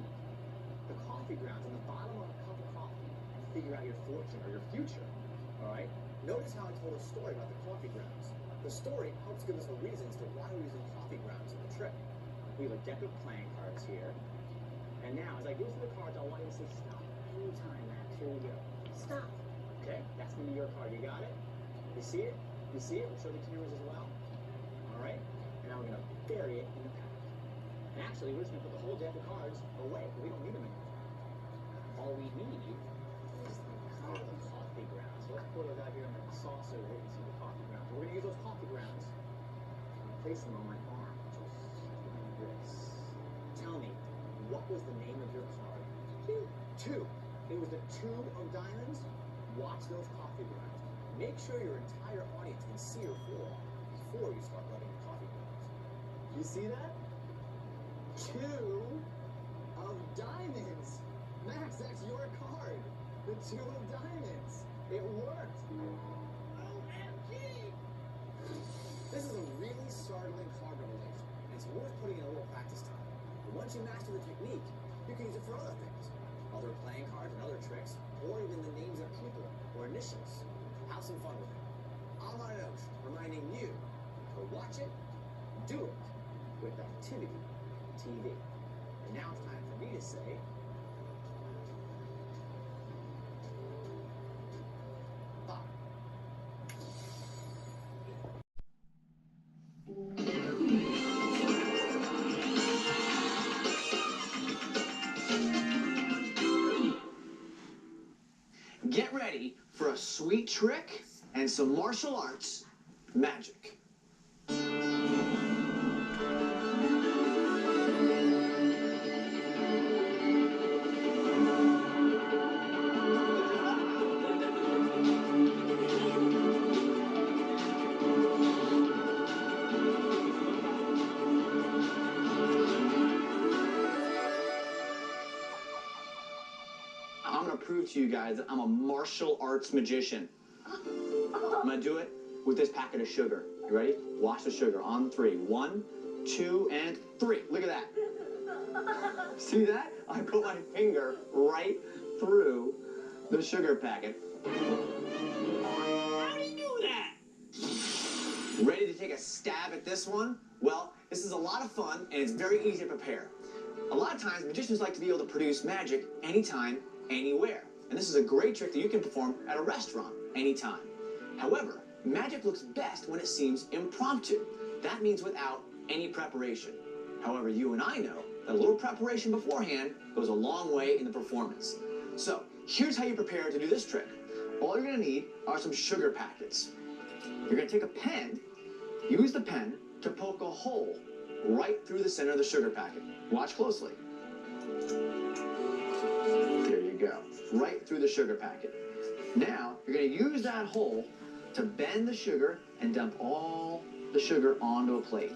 the coffee grounds on the bottom of a cup of coffee and figure out your fortune or your future. All right? Notice how I told a story about the coffee grounds. The story helps give us a reason as to why we're using coffee grounds in the trick. We have a deck of playing cards here. And now, as I give you the cards, I want you to say stop anytime, Max. Here we go. Stop. Okay? That's going to be your card. You got it? You see it? You see it? We'll show the cameras as well. All right? And now we're going to bury it in the pack. And actually, we're just going to put the whole deck of cards away. We don't need them anymore. All we need is the coffee grounds. So let's put it out here in the saucer where you can see the coffee grounds. We're going to use those coffee grounds and place them on my arm, just like this. Tell me, what was the name of your card? 2. It was the 2 of diamonds. Watch those coffee grounds. Make sure your entire audience can see your floor before you start rubbing the coffee grounds. You see that? 2 of diamonds. Max, that's your card. The 2 of diamonds. It worked. OMG. This is a really startling card revelation. And it's worth putting in a little practice time. But once you master the technique, you can use it for other things. Other playing cards and other tricks, or even the names of people or initials. Have some fun with it. I'm on a note, reminding you to watch it, do it with Activity TV. And now it's time for me to say, bye. Get ready for a sweet trick and some martial arts magic. I'm gonna prove to you guys that I'm a martial arts magician. I'm gonna do it with this packet of sugar. You ready? Watch the sugar on 3. 1, 2, and 3. Look at that. See that? I put my finger right through the sugar packet. How do you do that? Ready to take a stab at this one? Well, this is a lot of fun and it's very easy to prepare. A lot of times magicians like to be able to produce magic anytime, anywhere. And this is a great trick that you can perform at a restaurant anytime. However, magic looks best when it seems impromptu. That means without any preparation. However, you and I know that a little preparation beforehand goes a long way in the performance. So, here's how you prepare to do this trick. All you're going to need are some sugar packets. You're going to take a pen, use the pen to poke a hole right through the center of the sugar packet. Watch closely. There you go. Right through the sugar packet. Now, you're going to use that hole to bend the sugar and dump all the sugar onto a plate.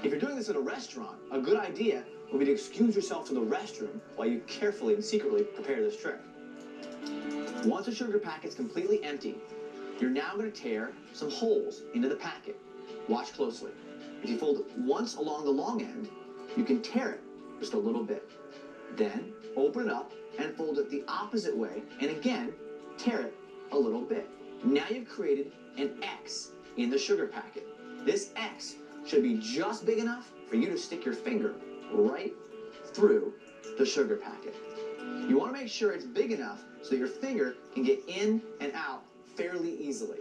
If you're doing this at a restaurant, a good idea would be to excuse yourself to the restroom while you carefully and secretly prepare this trick. Once the sugar packet's completely empty, you're now going to tear some holes into the packet. Watch closely. If you fold it once along the long end, you can tear it just a little bit. Then open it up and fold it the opposite way, and again, tear it a little bit. Now you've created an X in the sugar packet. This X should be just big enough for you to stick your finger right through the sugar packet. You want to make sure it's big enough so that your finger can get in and out fairly easily.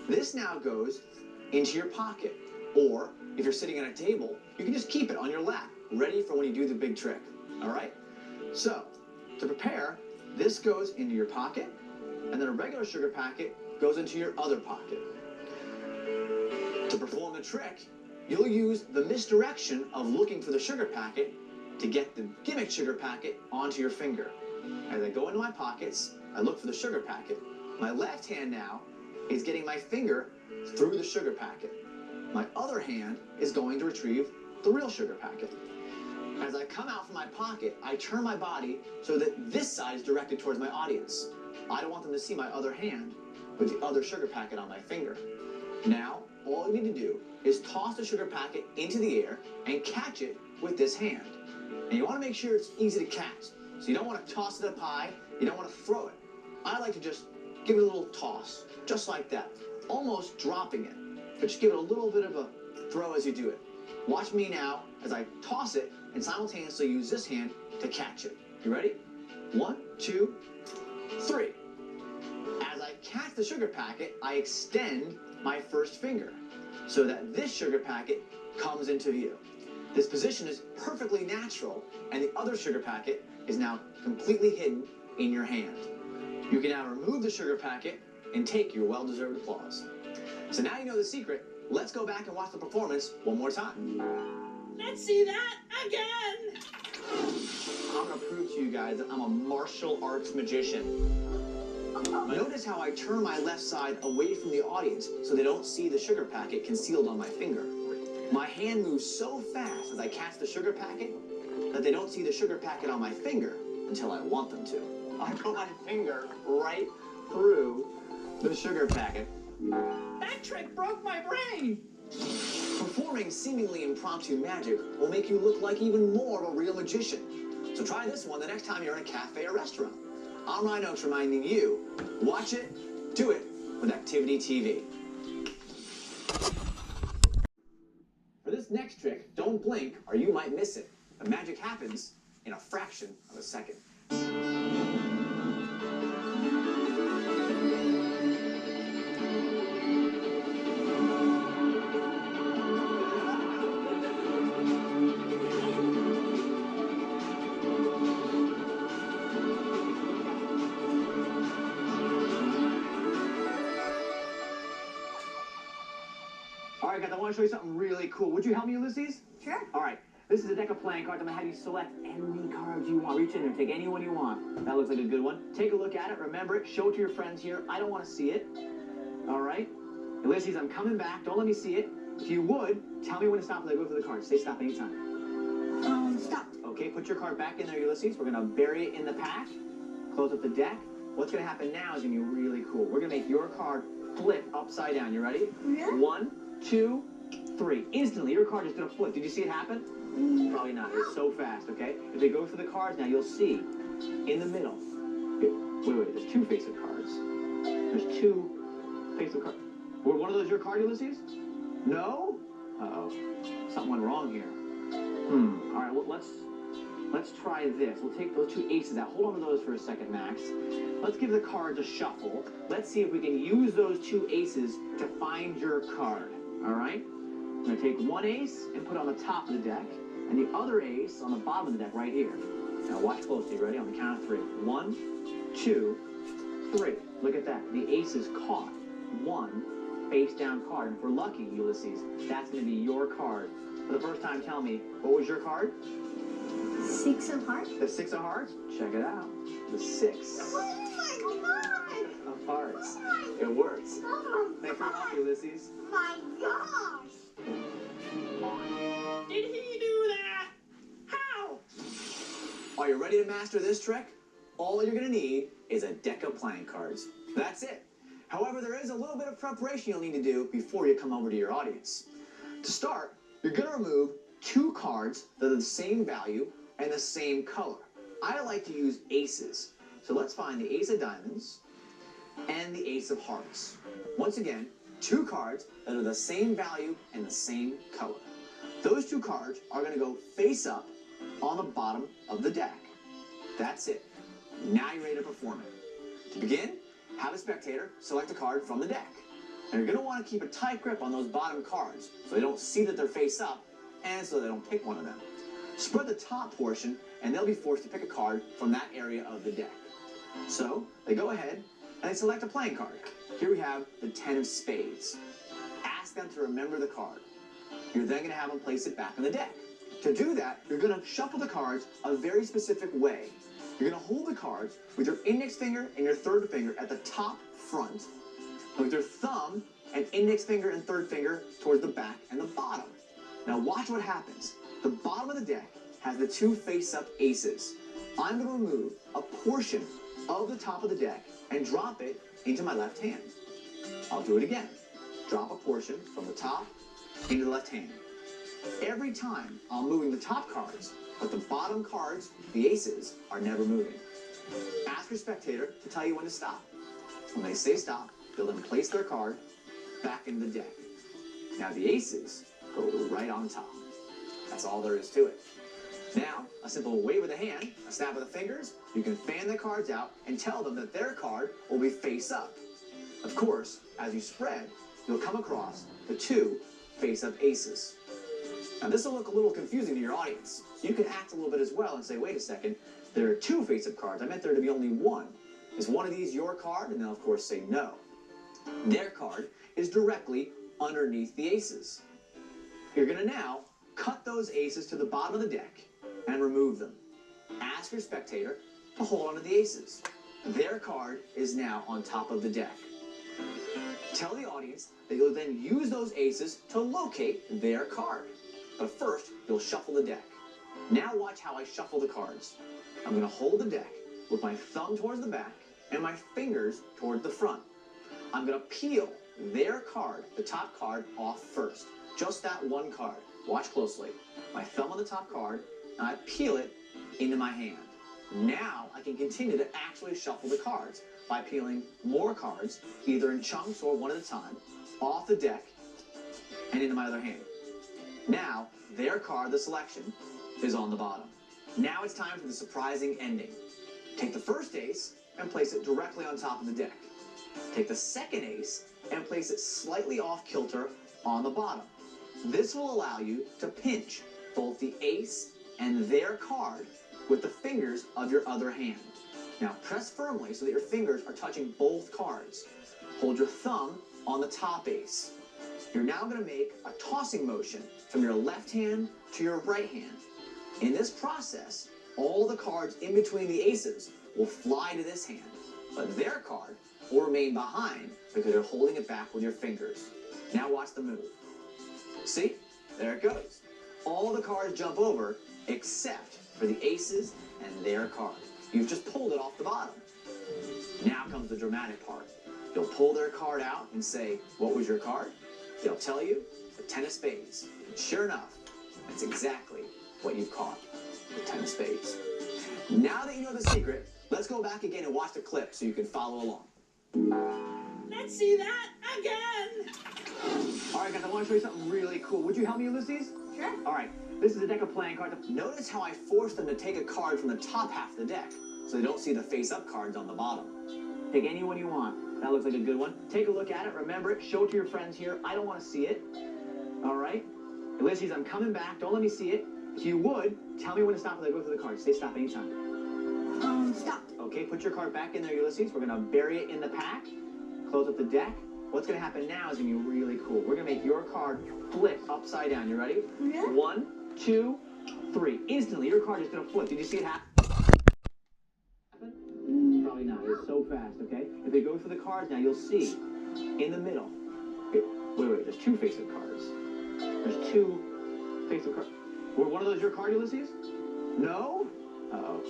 This now goes into your pocket, or if you're sitting at a table, you can just keep it on your lap, ready for when you do the big trick. All right? So, to prepare, this goes into your pocket, and then a regular sugar packet goes into your other pocket. To perform the trick, you'll use the misdirection of looking for the sugar packet to get the gimmick sugar packet onto your finger. As I go into my pockets, I look for the sugar packet. My left hand now is getting my finger through the sugar packet. My other hand is going to retrieve the real sugar packet. As I come out from my pocket, I turn my body so that this side is directed towards my audience. I don't want them to see my other hand with the other sugar packet on my finger. Now, all you need to do is toss the sugar packet into the air and catch it with this hand. And you want to make sure it's easy to catch. So you don't want to toss it up high, you don't want to throw it. I like to just give it a little toss, just like that, almost dropping it, but just give it a little bit of a throw as you do it. Watch me now as I toss it and simultaneously use this hand to catch it. You ready? 1, 2, 3. As I catch the sugar packet, I extend my first finger so that this sugar packet comes into view. This position is perfectly natural, and the other sugar packet is now completely hidden in your hand. You can now remove the sugar packet and take your well-deserved applause. So now you know the secret. Let's go back and watch the performance one more time. Let's see that again! I'm going to prove to you guys that I'm a martial arts magician. Notice how I turn my left side away from the audience so they don't see the sugar packet concealed on my finger. My hand moves so fast as I catch the sugar packet that they don't see the sugar packet on my finger until I want them to. I put my finger right through the sugar packet. That trick broke my brain! Performing seemingly impromptu magic will make you look like even more of a real magician. So try this one the next time you're in a cafe or restaurant. I'm Rhinox reminding you, watch it, do it with Activity TV. For this next trick, don't blink or you might miss it. The magic happens in a fraction of a second. All right, guys, I want to show you something really cool. Would you help me, Ulysses? Sure. All right, this is a deck of playing cards. I'm going to have you select any cards you want. Reach in there, take any one you want. That looks like a good one. Take a look at it, remember it, show it to your friends here. I don't want to see it. All right? Ulysses, I'm coming back. Don't let me see it. If you would, tell me when to stop as I go through the cards. Say stop anytime. Stop. Okay, put your card back in there, Ulysses. We're going to bury it in the pack. Close up the deck. What's going to happen now is going to be really cool. We're going to make your card flip upside down. You ready? Yeah. 1, 2, 3. Instantly, your card is going to flip. Did you see it happen? Probably not. It's so fast, okay? If they go through the cards now, you'll see in the middle. Wait, there's 2 face of cards. There's 2 face of cards. Were one of those your card, Ulysses? No? Uh-oh. Something went wrong here. All right, well, let's Let's try this. We'll take those two aces out. Hold on to those for a second, Max. Let's give the cards a shuffle. Let's see if we can use those two aces to find your card. All right? I'm going to take one ace and put it on the top of the deck, and the other ace on the bottom of the deck right here. Now watch closely. Ready? On the count of three. 1, 2, 3. Look at that. The ace is caught. One face down card. And if we're lucky, Ulysses, that's going to be your card. For the first time, tell me, what was your card? 6 of hearts. The 6 of hearts? Check it out. The 6 Oh my god! of hearts. Oh my It works. Oh Thanks for your help, Ulysses. my gosh! Did he do that? How? Are you ready to master this trick? All you're going to need is a deck of playing cards. That's it. However, there is a little bit of preparation you'll need to do before you come over to your audience. To start, you're going to remove 2 cards that are the same value and the same color. I like to use aces. So let's find the ace of diamonds and the ace of hearts. Once again, 2 cards that are the same value and the same color. Those 2 cards are going to go face up on the bottom of the deck. That's it. Now you're ready to perform it. To begin, have a spectator select a card from the deck. And you're going to want to keep a tight grip on those bottom cards so they don't see that they're face up and so they don't pick one of them. Spread the top portion and they'll be forced to pick a card from that area of the deck. So they go ahead and they select a playing card. Here we have the 10 of spades. Ask them to remember the card. You're then going to have them place it back in the deck. To do that, you're going to shuffle the cards a very specific way. You're going to hold the cards with your index finger and your third finger at the top front, and with your thumb and index finger and third finger towards the back and the bottom. Now watch what happens. The bottom of the deck has the 2 face-up aces. I'm going to remove a portion of the top of the deck and drop it into my left hand. I'll do it again. Drop a portion from the top into the left hand. Every time I'm moving the top cards, but the bottom cards, the aces, are never moving. Ask your spectator to tell you when to stop. When they say stop, they'll then place their card back in the deck. Now the aces go right on top. That's all there is to it. Now, a simple wave of the hand, a snap of the fingers, you can fan the cards out and tell them that their card will be face up. Of course, as you spread, you'll come across the 2 face-up aces. Now this will look a little confusing to your audience. So you can act a little bit as well and say, wait a second, there are 2 face-up cards. I meant there to be only 1. Is one of these your card? And they'll of course say no. Their card is directly underneath the aces. You're going to now cut those aces to the bottom of the deck and remove them. Ask your spectator to hold onto the aces. Their card is now on top of the deck. Tell the audience that you'll then use those aces to locate their card. But first, you'll shuffle the deck. Now watch how I shuffle the cards. I'm going to hold the deck with my thumb towards the back and my fingers towards the front. I'm going to peel their card, the top card, off first. Just that one card. Watch closely. My thumb on the top card, and I peel it into my hand. Now I can continue to actually shuffle the cards by peeling more cards, either in chunks or one at a time, off the deck and into my other hand. Now, their card, the selection, is on the bottom. Now it's time for the surprising ending. Take the first ace and place it directly on top of the deck. Take the second ace and place it slightly off kilter on the bottom. This will allow you to pinch both the ace and their card with the fingers of your other hand. Now press firmly so that your fingers are touching both cards. Hold your thumb on the top ace. You're now going to make a tossing motion from your left hand to your right hand. In this process, all the cards in between the aces will fly to this hand, but their card will remain behind because you're holding it back with your fingers. Now watch the move. See? There it goes. All the cards jump over except for the aces and their card. You've just pulled it off the bottom. Now comes the dramatic part. You'll pull their card out and say, what was your card? They'll tell you, the 10 of spades. And sure enough, that's exactly what you've caught, the 10 of spades. Now that you know the secret, let's go back again and watch the clip so you can follow along. Let's see that again. All right, guys, I want to show you something really cool. Would you help me, Ulysses? Sure. All right, this is a deck of playing cards. Notice how I forced them to take a card from the top half of the deck, so they don't see the face-up cards on the bottom. Pick any one you want. That looks like a good one. Take a look at it, remember it, show it to your friends here. I don't want to see it. All right? Ulysses, I'm coming back. Don't let me see it. If you would, tell me when to stop as I go through the cards. Say stop anytime. Stop. Okay, put your card back in there, Ulysses. We're going to bury it in the pack. Close up the deck. What's going to happen now is going to be really cool. We're going to make your card flip upside down. You ready? Yeah. 1, 2, 3. Instantly, your card is going to flip. Did you see it happen? Probably not. It's so fast, okay? If we go through the cards now, you'll see in the middle. Wait. There's 2 face-up cards. There's 2 face-up cards. Were one of those your card, Ulysses? No? Uh-oh.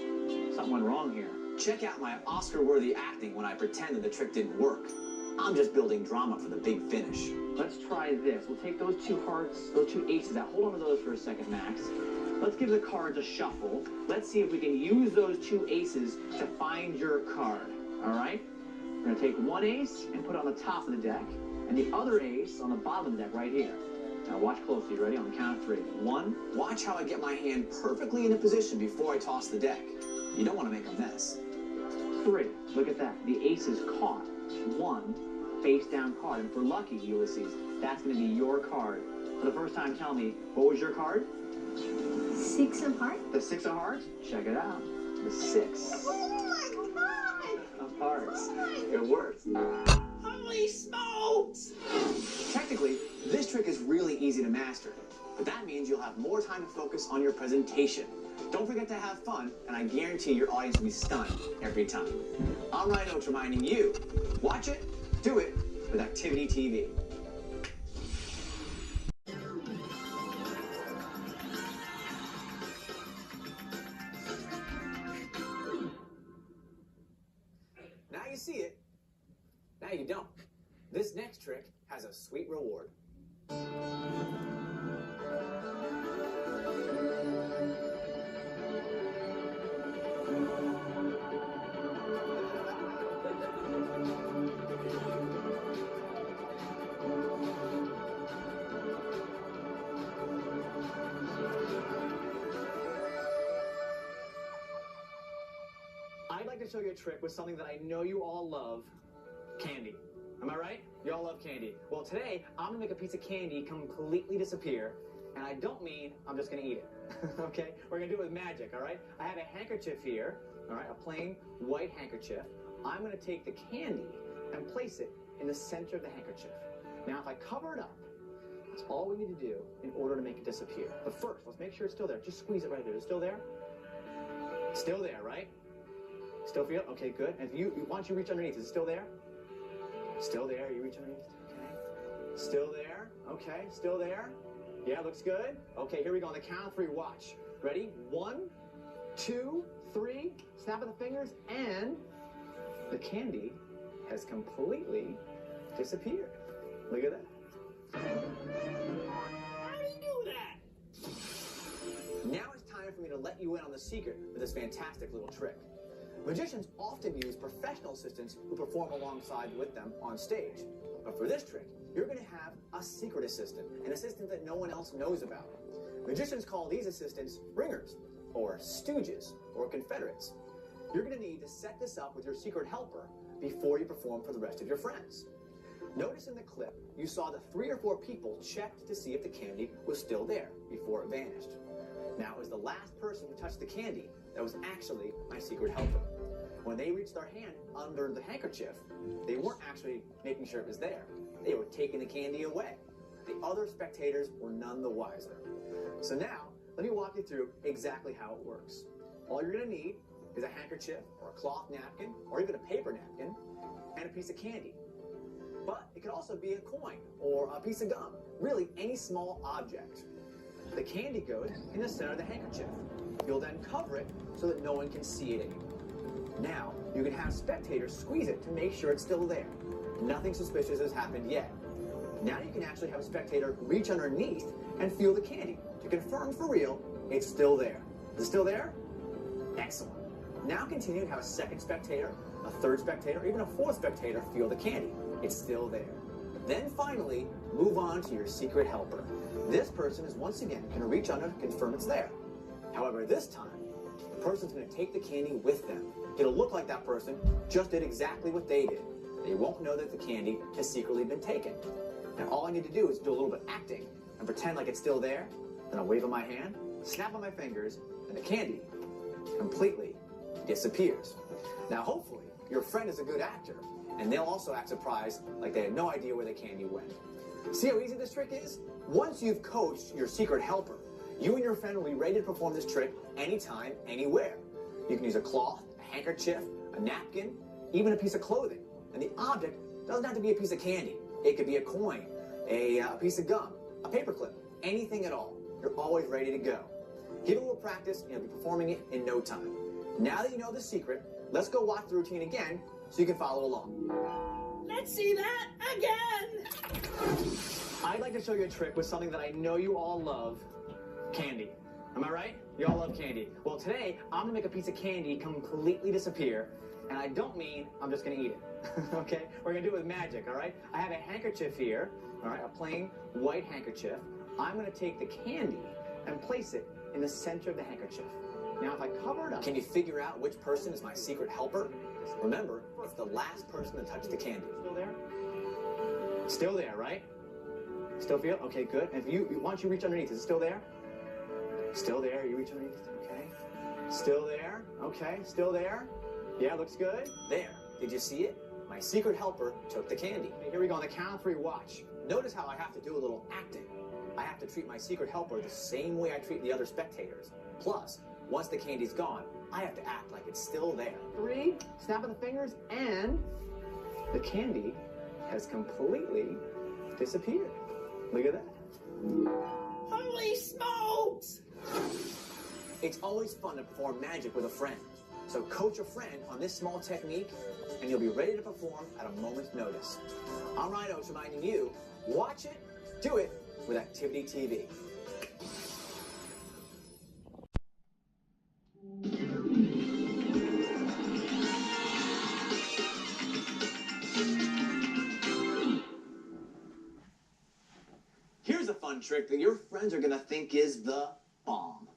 Something went wrong here. Check out my Oscar-worthy acting when I pretended the trick didn't work. I'm just building drama for the big finish. Let's try this. We'll take those 2 hearts, those 2 aces out. Hold on to those for a second, Max. Let's give the cards a shuffle. Let's see if we can use those 2 aces to find your card. All right? We're going to take 1 ace and put it on the top of the deck, and the other ace on the bottom of the deck right here. Now watch closely. Ready? On the count of 3. 1. Watch how I get my hand perfectly into position before I toss the deck. You don't want to make a mess. 3. Look at that. The ace is caught. 1 face down card. And if we're lucky, Ulysses, that's going to be your card. For the first time, tell me, what was your card? 6 of hearts. The 6 of hearts? Check it out. The 6 Oh my god. of hearts. It works. Holy smokes! Technically, this trick is really easy to master, but that means you'll have more time to focus on your presentation. Don't forget to have fun, and I guarantee your audience will be stunned every time. I'm Ryan Oates reminding you, watch it, do it with Activity TV. Now you see it, now you don't. This next trick has a sweet reward. I'd like to show you a trick with something that I know you all love, candy. Am I right? You all love candy. Well, today, I'm gonna make a piece of candy completely disappear, and I don't mean I'm just gonna eat it, okay? We're gonna do it with magic, all right? I have a handkerchief here, all right, a plain white handkerchief. I'm gonna take the candy and place it in the center of the handkerchief. Now, if I cover it up, that's all we need to do in order to make it disappear. But first, let's make sure it's still there. Just squeeze it right there. Is it still there? Still there, right? Still feel it? Okay, good. And if why don't you reach underneath? Is it still there? Still there. You reach underneath. Okay. Still there. Okay. Still there. Yeah, looks good. Okay, here we go. On the count of 3, watch. Ready? 1, 2, 3. Snap of the fingers, and the candy has completely disappeared. Look at that. How do you do that? Now it's time for me to let you in on the secret of this fantastic little trick. Magicians often use professional assistants who perform alongside with them on stage. But for this trick, you're going to have a secret assistant, an assistant that no one else knows about. Magicians call these assistants ringers, or stooges, or confederates. You're going to need to set this up with your secret helper before you perform for the rest of your friends. Notice in the clip, you saw that 3 or 4 people checked to see if the candy was still there before it vanished. Now, it was the last person who touched the candy that was actually my secret helper. When they reached their hand under the handkerchief, they weren't actually making sure it was there. They were taking the candy away. The other spectators were none the wiser. So now, let me walk you through exactly how it works. All you're going to need is a handkerchief, or a cloth napkin, or even a paper napkin, and a piece of candy. But it could also be a coin, or a piece of gum, really any small object. The candy goes in the center of the handkerchief. You'll then cover it so that no one can see it anymore. Now, you can have spectators squeeze it to make sure it's still there. Nothing suspicious has happened yet. Now you can actually have a spectator reach underneath and feel the candy to confirm for real it's still there. Is it still there? Excellent. Now continue to have a second spectator, a third spectator, or even a fourth spectator feel the candy. It's still there. Then finally, move on to your secret helper. this person is once again going to reach under to confirm it's there. However, this time, the person's going to take the candy with them. It'll look like that person just did exactly what they did. They won't know that the candy has secretly been taken. Now, all I need to do is do a little bit of acting and pretend like it's still there. Then I'll wave on my hand, snap on my fingers, and the candy completely disappears. Now, hopefully, your friend is a good actor, and they'll also act surprised like they had no idea where the candy went. See how easy this trick is? Once you've coached your secret helper, you and your friend will be ready to perform this trick anytime, anywhere. You can use a cloth, a handkerchief, a napkin, even a piece of clothing. And the object doesn't have to be a piece of candy. It could be a coin, a piece of gum, a paperclip, anything at all. You're always ready to go. Give it a little practice, and you'll be performing it in no time. Now that you know the secret, let's go watch the routine again so you can follow along. Let's see that again. I'd like to show you a trick with something that I know you all love, candy. Am I right? You all love candy. Well, today, I'm gonna make a piece of candy completely disappear, and I don't mean I'm just gonna eat it, okay? We're gonna do it with magic, all right? I have a handkerchief here, all right, a plain white handkerchief. I'm gonna take the candy and place it in the center of the handkerchief. Now, if I cover it up... Can you figure out which person is my secret helper? Remember, it's the last person to touch the candy. Still there? Still there, right? Still feel? Okay, good. And if you, why don't you reach underneath? Is it still there? Still there. You reach underneath. Okay. Still there. Okay. Still there. Yeah, looks good. There. Did you see it? My secret helper took the candy. Okay, here we go. On the count of 3, watch. Notice how I have to do a little acting. I have to treat my secret helper the same way I treat the other spectators. Plus, once the candy's gone, I have to act like it's still there. 3, snap of the fingers, and the candy has completely disappeared. Look at that. Holy smokes! It's always fun to perform magic with a friend. So coach a friend on this small technique, and you'll be ready to perform at a moment's notice. I'm Ryan Oates reminding you, watch it, do it with Activity TV. Here's a fun trick that your friends are gonna think is the bomb.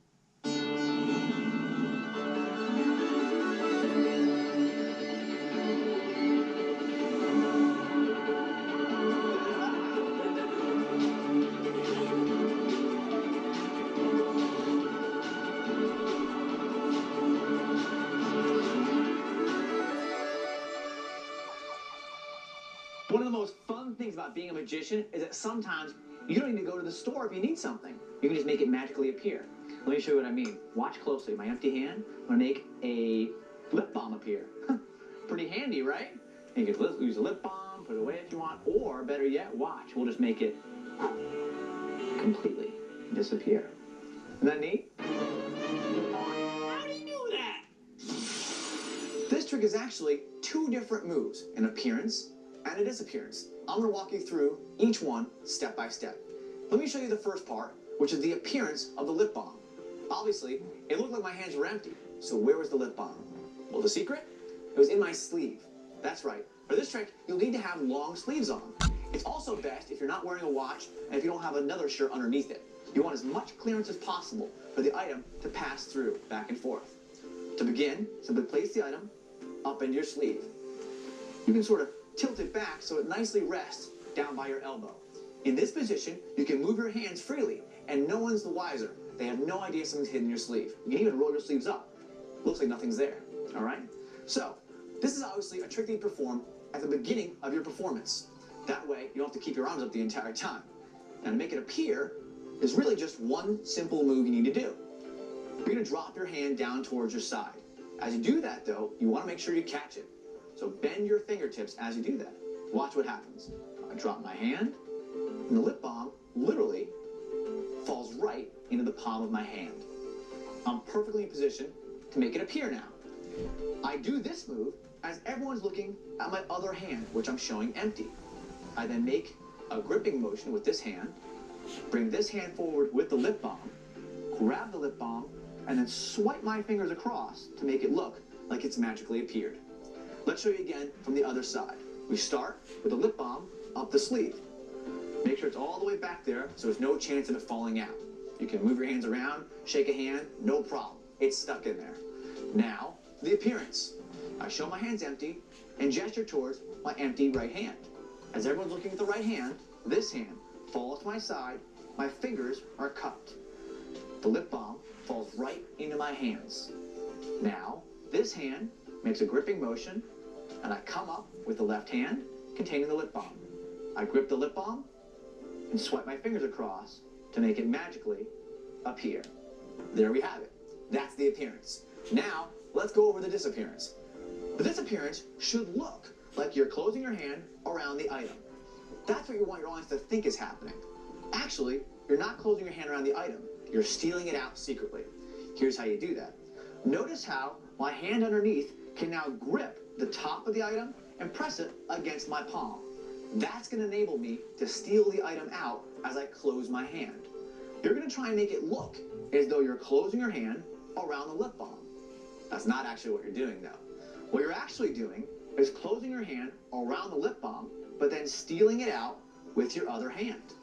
One of the most fun things about being a magician is that sometimes you don't need to go to the store if you need something. You can just make it magically appear. Let me show you what I mean. Watch closely. My empty hand, I'm gonna make a lip balm appear. Pretty handy, right? And you can use a lip balm, put it away if you want, or better yet, watch. We'll just make it completely disappear. Isn't that neat? How do you do that? This trick is actually 2 different moves, an appearance and a disappearance. I'm going to walk you through each one step by step. Let me show you the first part, which is the appearance of the lip balm. Obviously, it looked like my hands were empty, so where was the lip balm? Well, the secret? It was in my sleeve. That's right. For this trick, you'll need to have long sleeves on. It's also best if you're not wearing a watch and if you don't have another shirt underneath it. You want as much clearance as possible for the item to pass through back and forth. To begin, simply place the item up into your sleeve. You can sort of tilt it back so it nicely rests down by your elbow. In this position, you can move your hands freely, and no one's the wiser. They have no idea something's hidden in your sleeve. You can even roll your sleeves up. Looks like nothing's there, all right? So, this is obviously a trick that you perform at the beginning of your performance. That way, you don't have to keep your arms up the entire time. Now, to make it appear, is really just one simple move you need to do. You're gonna drop your hand down towards your side. As you do that, though, you wanna make sure you catch it. So bend your fingertips as you do that. Watch what happens. I drop my hand, and the lip balm literally falls right into the palm of my hand. I'm perfectly in position to make it appear now. I do this move as everyone's looking at my other hand, which I'm showing empty. I then make a gripping motion with this hand, bring this hand forward with the lip balm, grab the lip balm, and then swipe my fingers across to make it look like it's magically appeared. Let's show you again from the other side. We start with the lip balm up the sleeve. Make sure it's all the way back there so there's no chance of it falling out. You can move your hands around, shake a hand, no problem. It's stuck in there. Now, the appearance. I show my hands empty and gesture towards my empty right hand. As everyone's looking at the right hand, this hand falls to my side, my fingers are cupped. The lip balm falls right into my hands. Now, this hand makes a gripping motion, and I come up with the left hand containing the lip balm. I grip the lip balm and swipe my fingers across to make it magically appear. There we have it. That's the appearance. Now, let's go over the disappearance. The disappearance should look like you're closing your hand around the item. That's what you want your audience to think is happening. Actually, you're not closing your hand around the item. You're stealing it out secretly. Here's how you do that. Notice how my hand underneath can now grip the top of the item and press it against my palm. That's going to enable me to steal the item out as I close my hand. You're going to try and make it look as though you're closing your hand around the lip balm. That's not actually what you're doing, though. What you're actually doing is closing your hand around the lip balm, but then stealing it out with your other hand.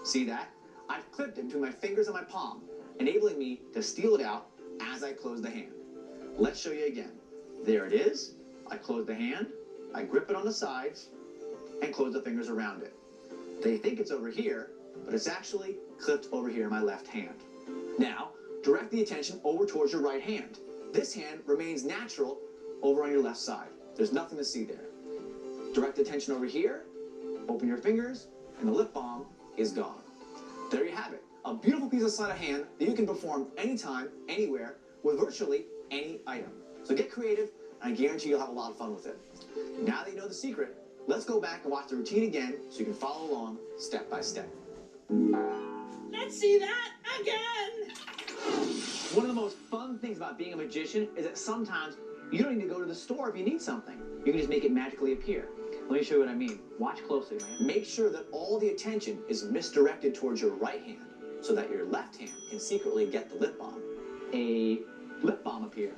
See that? I've clipped it between my fingers and my palm, enabling me to steal it out as I close the hand. Let's show you again. There it is. I close the hand, I grip it on the sides, and close the fingers around it. They think it's over here, but it's actually clipped over here in my left hand. Now, direct the attention over towards your right hand. This hand remains natural over on your left side. There's nothing to see there. Direct attention over here, open your fingers, and the lip balm is gone. There you have it. A beautiful piece of sleight of hand that you can perform anytime, anywhere, with virtually any item. So get creative, and I guarantee you'll have a lot of fun with it. Now that you know the secret, let's go back and watch the routine again so you can follow along step by step. Let's see that again. One of the most fun things about being a magician is that sometimes you don't need to go to the store if you need something. You can just make it magically appear. Let me show you what I mean. Watch closely, man. Make sure that all the attention is misdirected towards your right hand so that your left hand can secretly get the lip balm. A lip balm appear.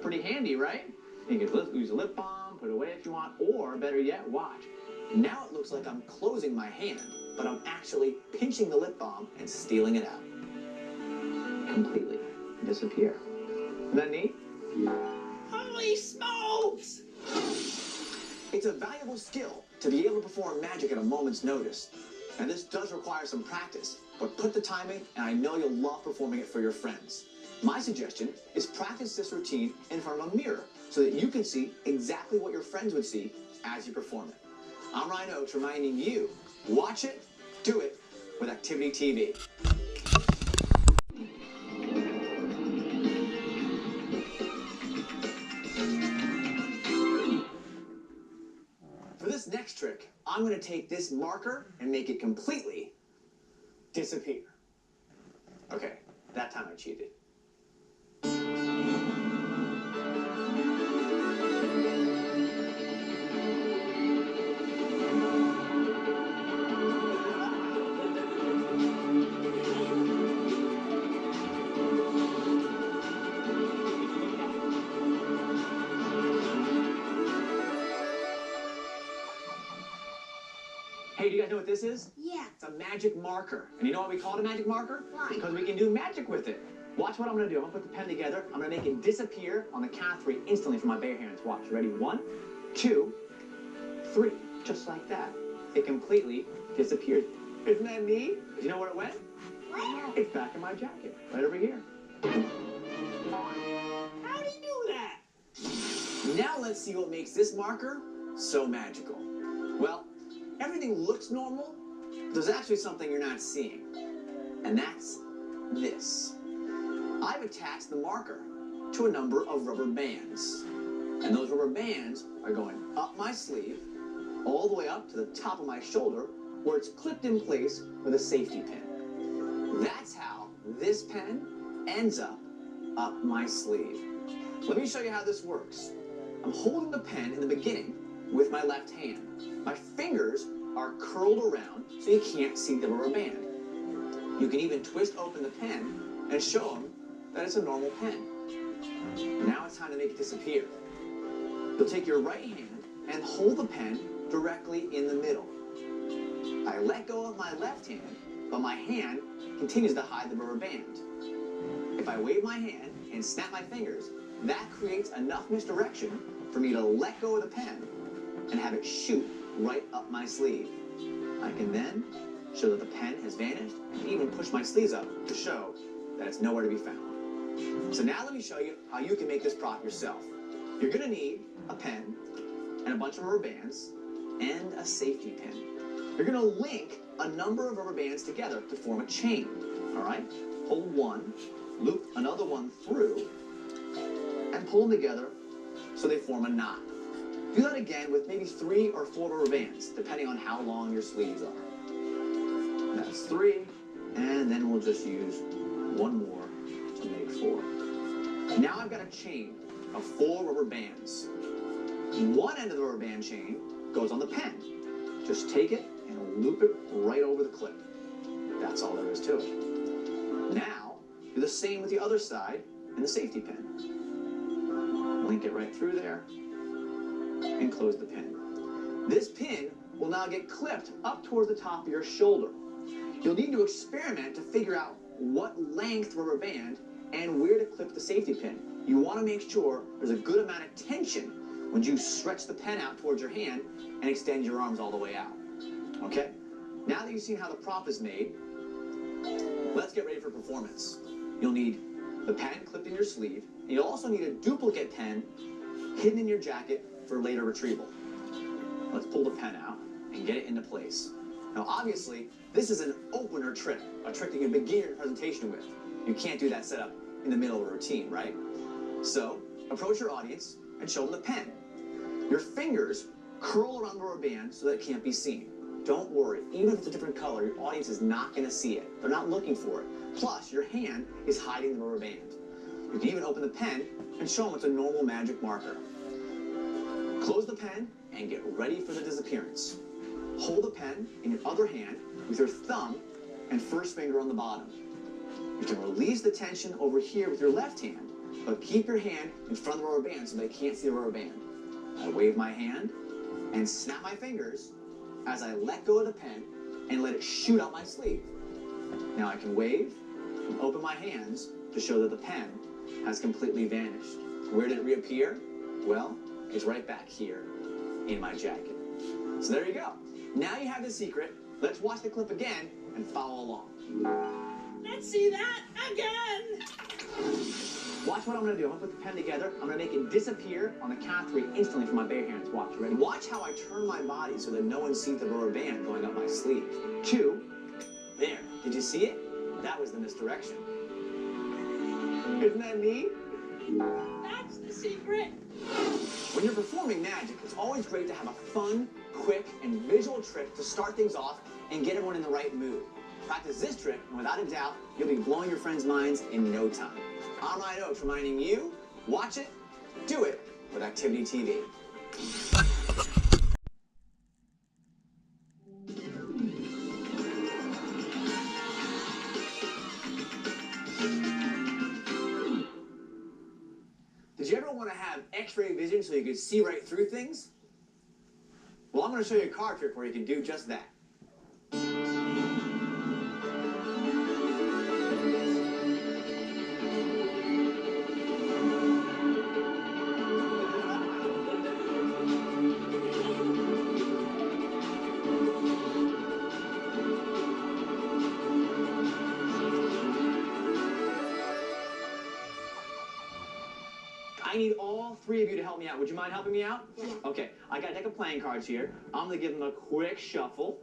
Pretty handy, right? You can use a lip balm, put it away if you want, or better yet, watch. Now it looks like I'm closing my hand, but I'm actually pinching the lip balm and stealing it out. Completely disappear. Isn't that neat? Holy smokes! It's a valuable skill to be able to perform magic at a moment's notice. And this does require some practice, but put the time in, and I know you'll love performing it for your friends. My suggestion is practice this routine in front of a mirror so that you can see exactly what your friends would see as you perform it. I'm Ryan Oakes reminding you, watch it, do it with Activity TV. For this next trick, I'm going to take this marker and make it completely disappear. Okay, that time I cheated. Hey, do you guys know what this is? Yeah. It's a magic marker. And you know why we call it a magic marker? Why? Because we can do magic with it. Watch what I'm going to do. I'm going to put the pen together. I'm going to make it disappear on the count of 3 instantly from my bare hands. Watch. Ready? 1, 2, 3. Just like that. It completely disappeared. Isn't that neat? Do you know where it went? Where? It's back in my jacket. Right over here. How'd he do that? Now let's see what makes this marker so magical. Well, everything looks normal, but there's actually something you're not seeing. And that's this. I've attached the marker to a number of rubber bands. And those rubber bands are going up my sleeve, all the way up to the top of my shoulder, where it's clipped in place with a safety pin. That's how this pen ends up my sleeve. Let me show you how this works. I'm holding the pen in the beginning with my left hand. My fingers are curled around so you can't see the rubber band. You can even twist open the pen and show them that it's a normal pen. Now it's time to make it disappear. You'll take your right hand and hold the pen directly in the middle. I let go of my left hand, but my hand continues to hide the rubber band. If I wave my hand and snap my fingers, that creates enough misdirection for me to let go of the pen and have it shoot right up my sleeve. I can then show that the pen has vanished and even push my sleeves up to show that it's nowhere to be found. So now let me show you how you can make this prop yourself. You're going to need a pen and a bunch of rubber bands and a safety pin. You're going to link a number of rubber bands together to form a chain. All right? Pull one, loop another one through, and pull them together so they form a knot. Do that again with maybe 3 or 4 rubber bands, depending on how long your sleeves are. That's 3, and then we'll just use one more to make 4. Now I've got a chain of 4 rubber bands. One end of the rubber band chain goes on the pen. Just take it and loop it right over the clip. That's all there is to it. Now, do the same with the other side and the safety pin. Link it right through there and close the pin. This pin will now get clipped up towards the top of your shoulder. You'll need to experiment to figure out what length rubber band and where to clip the safety pin. You want to make sure there's a good amount of tension when you stretch the pen out towards your hand and extend your arms all the way out. Okay? Now that you've seen how the prop is made, let's get ready for performance. You'll need the pen clipped in your sleeve, and you'll also need a duplicate pen hidden in your jacket for later retrieval. Let's pull the pen out and get it into place. Now obviously, this is an opener trick, a trick that you begin your presentation with. You can't do that setup in the middle of a routine, right? So, approach your audience and show them the pen. Your fingers curl around the rubber band so that it can't be seen. Don't worry, even if it's a different color, your audience is not going to see it. They're not looking for it. Plus, your hand is hiding the rubber band. You can even open the pen and show them it's a normal magic marker. Close the pen and get ready for the disappearance. Hold the pen in your other hand with your thumb and first finger on the bottom. You can release the tension over here with your left hand, but keep your hand in front of the rubber band so they can't see the rubber band. I wave my hand and snap my fingers as I let go of the pen and let it shoot out my sleeve. Now I can wave and open my hands to show that the pen has completely vanished. Where did it reappear? Well, it's right back here in my jacket. So there you go. Now you have the secret. Let's watch the clip again and follow along. Let's see that again. Watch what I'm going to do. I'm going to put the pen together. I'm going to make it disappear on the count of 3 instantly from my bare hands. Watch. Ready? Watch how I turn my body so that no one sees the rubber band going up my sleeve. 2. There. Did you see it? That was the misdirection. Isn't that neat? That's the secret. When you're performing magic, it's always great to have a fun, quick, and visual trick to start things off and get everyone in the right mood. Practice this trick, and without a doubt, you'll be blowing your friends' minds in no time. I'm Ryan Oakes reminding you, watch it, do it with Activity TV. Did you ever want to have X-ray vision so you could see right through things? Well, I'm going to show you a card trick where you can do just that. I need all 3 of you to help me out. Would you mind helping me out? Yeah. Okay, I got a deck of playing cards here. I'm going to give them a quick shuffle,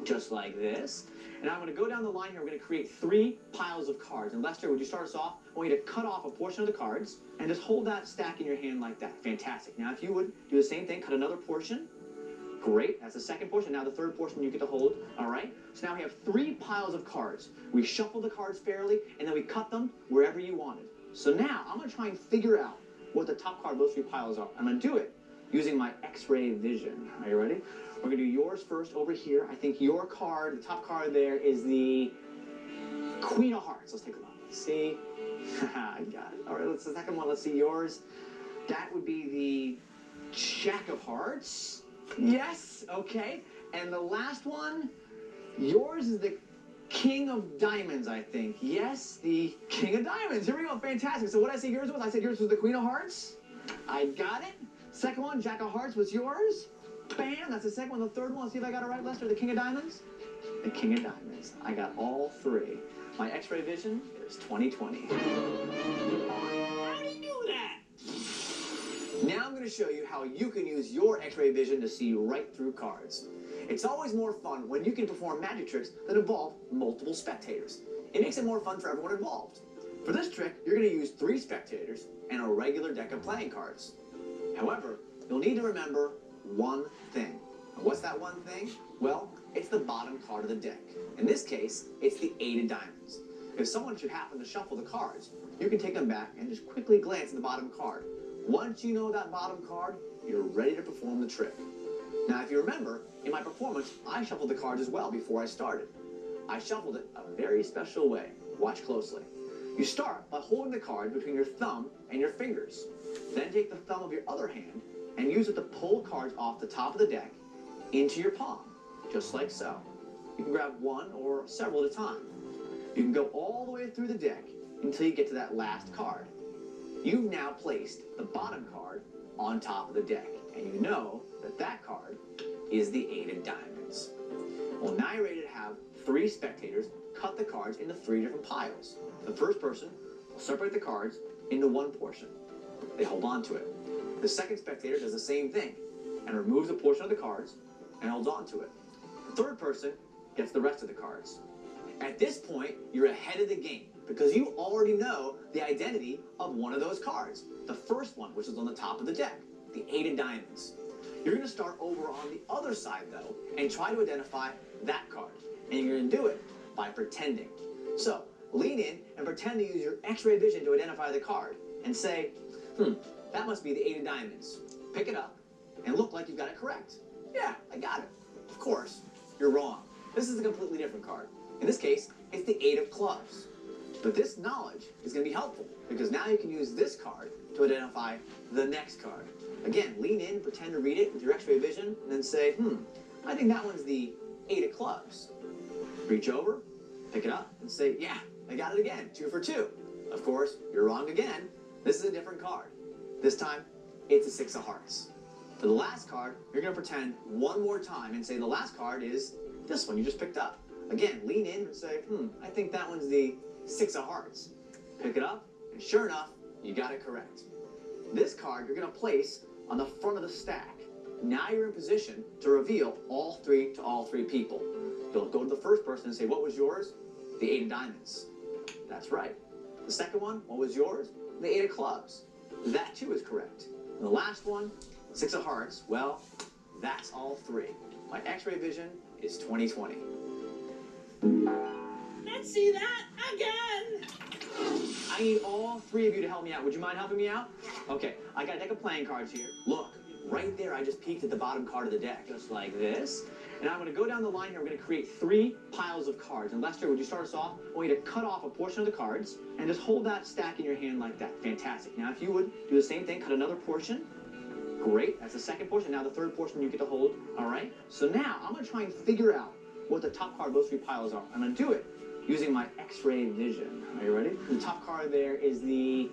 just like this. And I'm going to go down the line here. We're going to create 3 piles of cards. And Lester, would you start us off? I want you to cut off a portion of the cards and just hold that stack in your hand like that. Fantastic. Now, if you would do the same thing, cut another portion. Great. That's the second portion. Now the third portion you get to hold. All right? So now we have 3 piles of cards. We shuffle the cards fairly, and then we cut them wherever you wanted. So now I'm going to try and figure out what the top card of those 3 piles are. I'm going to do it using my X-ray vision. Are you ready? We're going to do yours first over here. I think your card, the top card there, is the Queen of Hearts. Let's take a look. See? I got it. All right, let's the second one. Let's see yours. That would be the Jack of Hearts. Yes. Okay. And the last one Yours is the King of Diamonds, I think. Yes, the King of Diamonds. Here we go. Fantastic. So what did I say yours was? I said yours was the Queen of Hearts. I got it. Second one, Jack of Hearts was yours. Bam. That's the second one. The third one, see if I got it right, Lester. The King of Diamonds. The King of Diamonds. I got all three. My X-ray vision is 20/20. How do you do that? Now I'm going to show you how you can use your X-ray vision to see right through cards. It's always more fun when you can perform magic tricks that involve multiple spectators. It makes it more fun for everyone involved. For this trick, you're going to use 3 spectators and a regular deck of playing cards. However, you'll need to remember one thing. What's that one thing? Well, it's the bottom card of the deck. In this case, it's the 8 of diamonds. If someone should happen to shuffle the cards, you can take them back and just quickly glance at the bottom card. Once you know that bottom card, you're ready to perform the trick. Now, if you remember, in my performance, I shuffled the cards as well before I started. I shuffled it a very special way. Watch closely. You start by holding the card between your thumb and your fingers. Then take the thumb of your other hand and use it to pull cards off the top of the deck into your palm, just like so. You can grab one or several at a time. You can go all the way through the deck until you get to that last card. You've now placed the bottom card on top of the deck, and you know that that card is the 8 of diamonds. Well, now you're ready to have 3 spectators cut the cards into 3 different piles. The first person will separate the cards into one portion. They hold on to it. The second spectator does the same thing and removes a portion of the cards and holds on to it. The third person gets the rest of the cards. At this point, you're ahead of the game because you already know the identity of one of those cards. The first one, which is on the top of the deck, the 8 of diamonds. You're going to start over on the other side, though, and try to identify that card. And you're going to do it by pretending. So, lean in and pretend to use your X-ray vision to identify the card and say, that must be the 8 of diamonds. Pick it up and look like you've got it correct. Yeah, I got it. Of course, you're wrong. This is a completely different card. In this case, it's the 8 of clubs. But this knowledge is going to be helpful because now you can use this card to identify the next card. Again, lean in, pretend to read it with your X-ray vision, and then say, I think that one's the 8 of clubs. Reach over, pick it up, and say, yeah, I got it again, 2 for 2. Of course, you're wrong again. This is a different card. This time, it's a 6 of hearts. For the last card, you're going to pretend one more time and say the last card is this one you just picked up. Again, lean in and say, I think that one's the 6 of hearts. Pick it up, and sure enough, you got it correct. This card you're going to place on the front of the stack. Now you're in position to reveal all 3 to all 3 people. You'll go to the first person and say, what was yours? The 8 of diamonds. That's right. The second one, what was yours? The 8 of clubs. That too is correct. And the last one, 6 of hearts. Well, that's all 3. My X-ray vision is 20/20. Let's see that again. I need all 3 of you to help me out. Would you mind helping me out? Okay, I got a deck of playing cards here. Look, right there I just peeked at the bottom card of the deck, just like this. And I'm going to go down the line here. We're going to create 3 piles of cards. And Lester, would you start us off? I want you to cut off a portion of the cards and just hold that stack in your hand like that. Fantastic. Now, if you would do the same thing, cut another portion. Great. That's the second portion. Now the third portion you get to hold. All right? So now I'm going to try and figure out what the top card of those 3 piles are. I'm going to do it using my X-ray vision. Are you ready? The top card there is the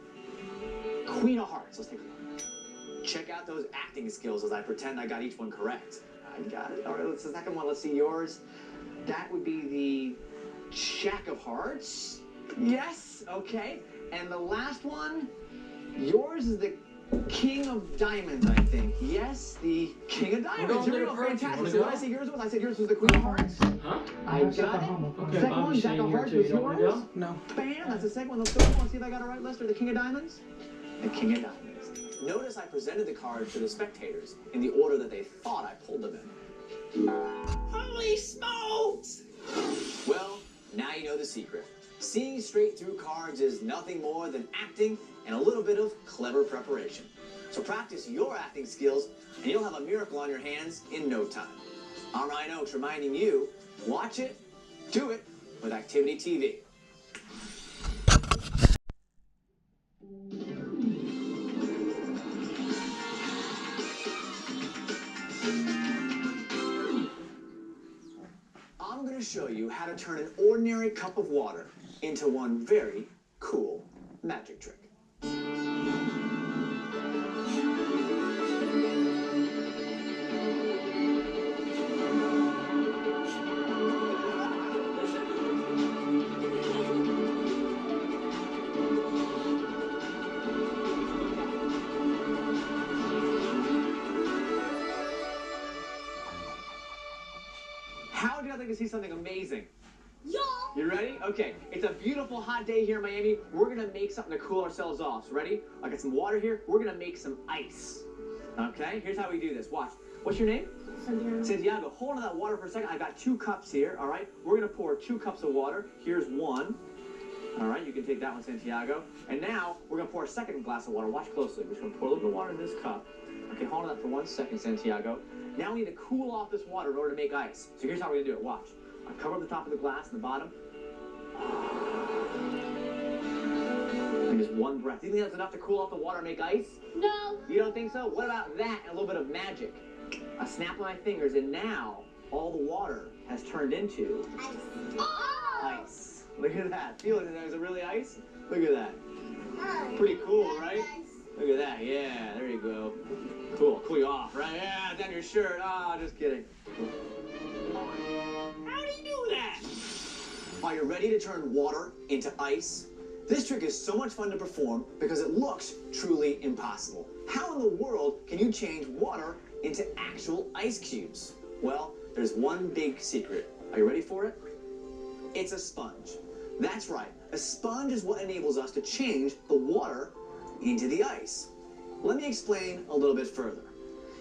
Queen of Hearts. Let's take a look. Check out those acting skills as I pretend I got each one correct. I got it. All right, let's the second one. Let's see yours. That would be the Jack of Hearts. Yes. Okay. And the last one, yours is the King of Diamonds, I think. Yes, the King of Diamonds. Here we go. Fantastic. So what I say yours was? I said yours was the Queen of Hearts. Huh? I got it. Okay, Second Bobby's one, Jack staying of here Hearts too. was You don't want to yours. go? No. Bam. That's the second one. The third one. See if I got it right, Lester. The King of Diamonds. The King of Diamonds. Notice I presented the cards to the spectators in the order that they thought I pulled them in. Holy smokes! Well, now you know the secret. Seeing straight through cards is nothing more than acting and a little bit of clever preparation. So practice your acting skills and you'll have a miracle on your hands in no time. I'm Ryan Oakes reminding you, watch it, do it with Activity TV. I'm going to show you how to turn an ordinary cup of water into one very cool magic trick. How would you like to see something amazing? Yo! You ready? Okay, it's a beautiful hot day here in Miami. We're gonna make something to cool ourselves off. So ready? I got some water here. We're gonna make some ice. Okay, here's how we do this. Watch. What's your name? Santiago. Santiago. Hold on to that water for a second. I got 2 cups here, all right? We're gonna pour 2 cups of water. Here's 1. All right, you can take that one, Santiago. And now, we're gonna pour a second glass of water. Watch closely. We're just gonna pour a little bit of water in this cup. Okay, hold on to that for 1 second, Santiago. Now we need to cool off this water in order to make ice. So here's how we're gonna do it. Watch. I cover the top of the glass and the bottom. And just 1 breath. Do you think that's enough to cool off the water and make ice? No. You don't think so? What about that and a little bit of magic? A snap of my fingers, and now all the water has turned into Ice. Oh! ice. Look at that. Feel it. Is it really ice? Look at that. Oh, Pretty cool, that's right? nice. Look at that. Yeah, there you go. Cool. Cool you off, right? Yeah, down your shirt. Oh, just kidding. How'd he do that? Are you ready to turn water into ice? This trick is so much fun to perform because it looks truly impossible. How in the world can you change water into actual ice cubes? Well, there's one big secret. Are you ready for it? It's a sponge. That's right. A sponge is what enables us to change the water into the ice. Let me explain a little bit further.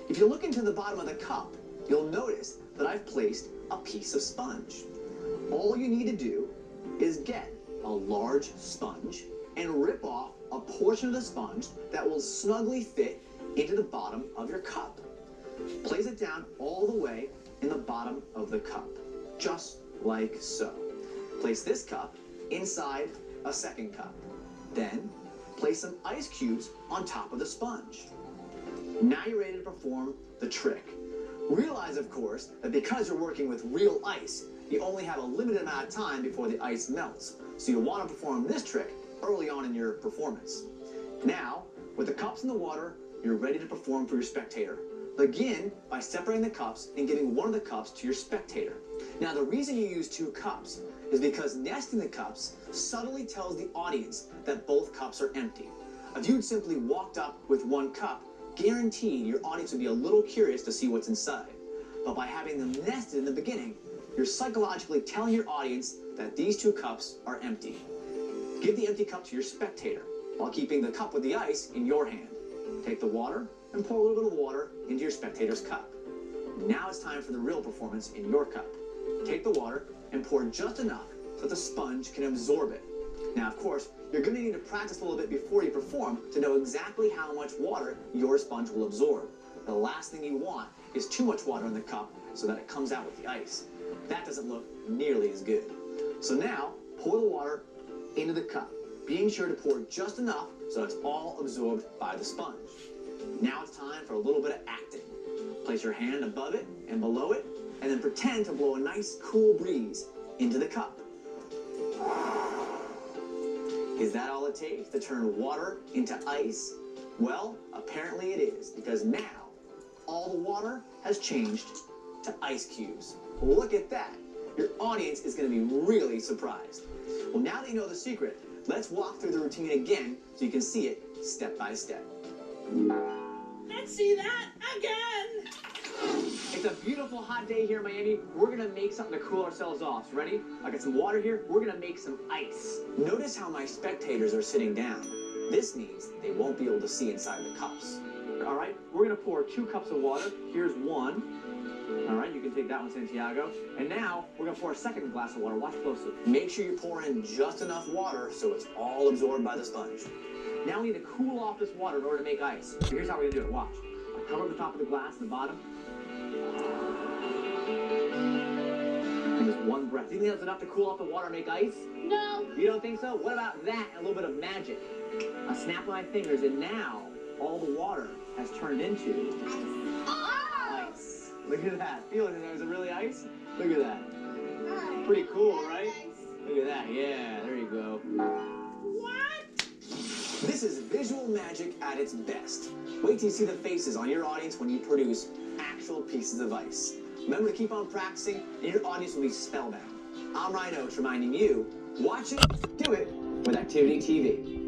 If you look into the bottom of the cup, you'll notice that I've placed a piece of sponge. All you need to do is get a large sponge and rip off a portion of the sponge that will snugly fit into the bottom of your cup. Place it down all the way in the bottom of the cup, just like so. Place this cup inside a second cup. Then, place some ice cubes on top of the sponge. Now you're ready to perform the trick. Realize, of course, that because you're working with real ice, you only have a limited amount of time before the ice melts. So you'll want to perform this trick early on in your performance. Now, with the cups in the water, you're ready to perform for your spectator. Begin by separating the cups and giving one of the cups to your spectator. Now, the reason you use 2 cups is because nesting the cups subtly tells the audience that both cups are empty. If you'd simply walked up with 1 cup, guaranteed your audience would be a little curious to see what's inside. But by having them nested in the beginning, you're psychologically telling your audience that these 2 cups are empty. Give the empty cup to your spectator while keeping the cup with the ice in your hand. Take the water and pour a little bit of water into your spectator's cup. Now it's time for the real performance in your cup. Take the water and pour just enough so that the sponge can absorb it. Now, of course, you're going to need to practice a little bit before you perform to know exactly how much water your sponge will absorb. The last thing you want is too much water in the cup so that it comes out with the ice. That doesn't look nearly as good. So now, pour the water into the cup, being sure to pour just enough so it's all absorbed by the sponge. Now it's time for a little bit of acting. Place your hand above it and below it, and then pretend to blow a nice cool breeze into the cup. Is that all it takes to turn water into ice? Well, apparently it is, because now all the water has changed to ice cubes. Look at that. Your audience is going to be really surprised. Well, now that you know the secret, let's walk through the routine again so you can see it step by step. Let's see that again. It's a beautiful hot day here in Miami. We're gonna make something to cool ourselves off. So ready? I got some water here. We're gonna make some ice. Notice how my spectators are sitting down. This means they won't be able to see inside the cups. All right, we're gonna pour 2 cups of water. Here's 1. All right, you can take that one, Santiago. And now we're gonna pour a second glass of water. Watch closely. Make sure you pour in just enough water so it's all absorbed by the sponge. Now we need to cool off this water in order to make ice. So here's how we're gonna do it. Watch. I cover the top of the glass and the bottom. And just 1 breath. Do you think that's enough to cool off the water and make ice? No. You don't think so? What about that and a little bit of magic? A snap of my fingers, and now all the water has turned into Ice. Oh! ice. Look at that. Feel it. Is it really ice? Look at that. Oh, Pretty cool, right? Look at that. Yeah, there you go. What? This is visual magic at its best. Wait till you see the faces on your audience when you produce actual pieces of ice. Remember to keep on practicing, and your audience will be spellbound. I'm Ryan Oates reminding you, watch it, do it with Activity TV.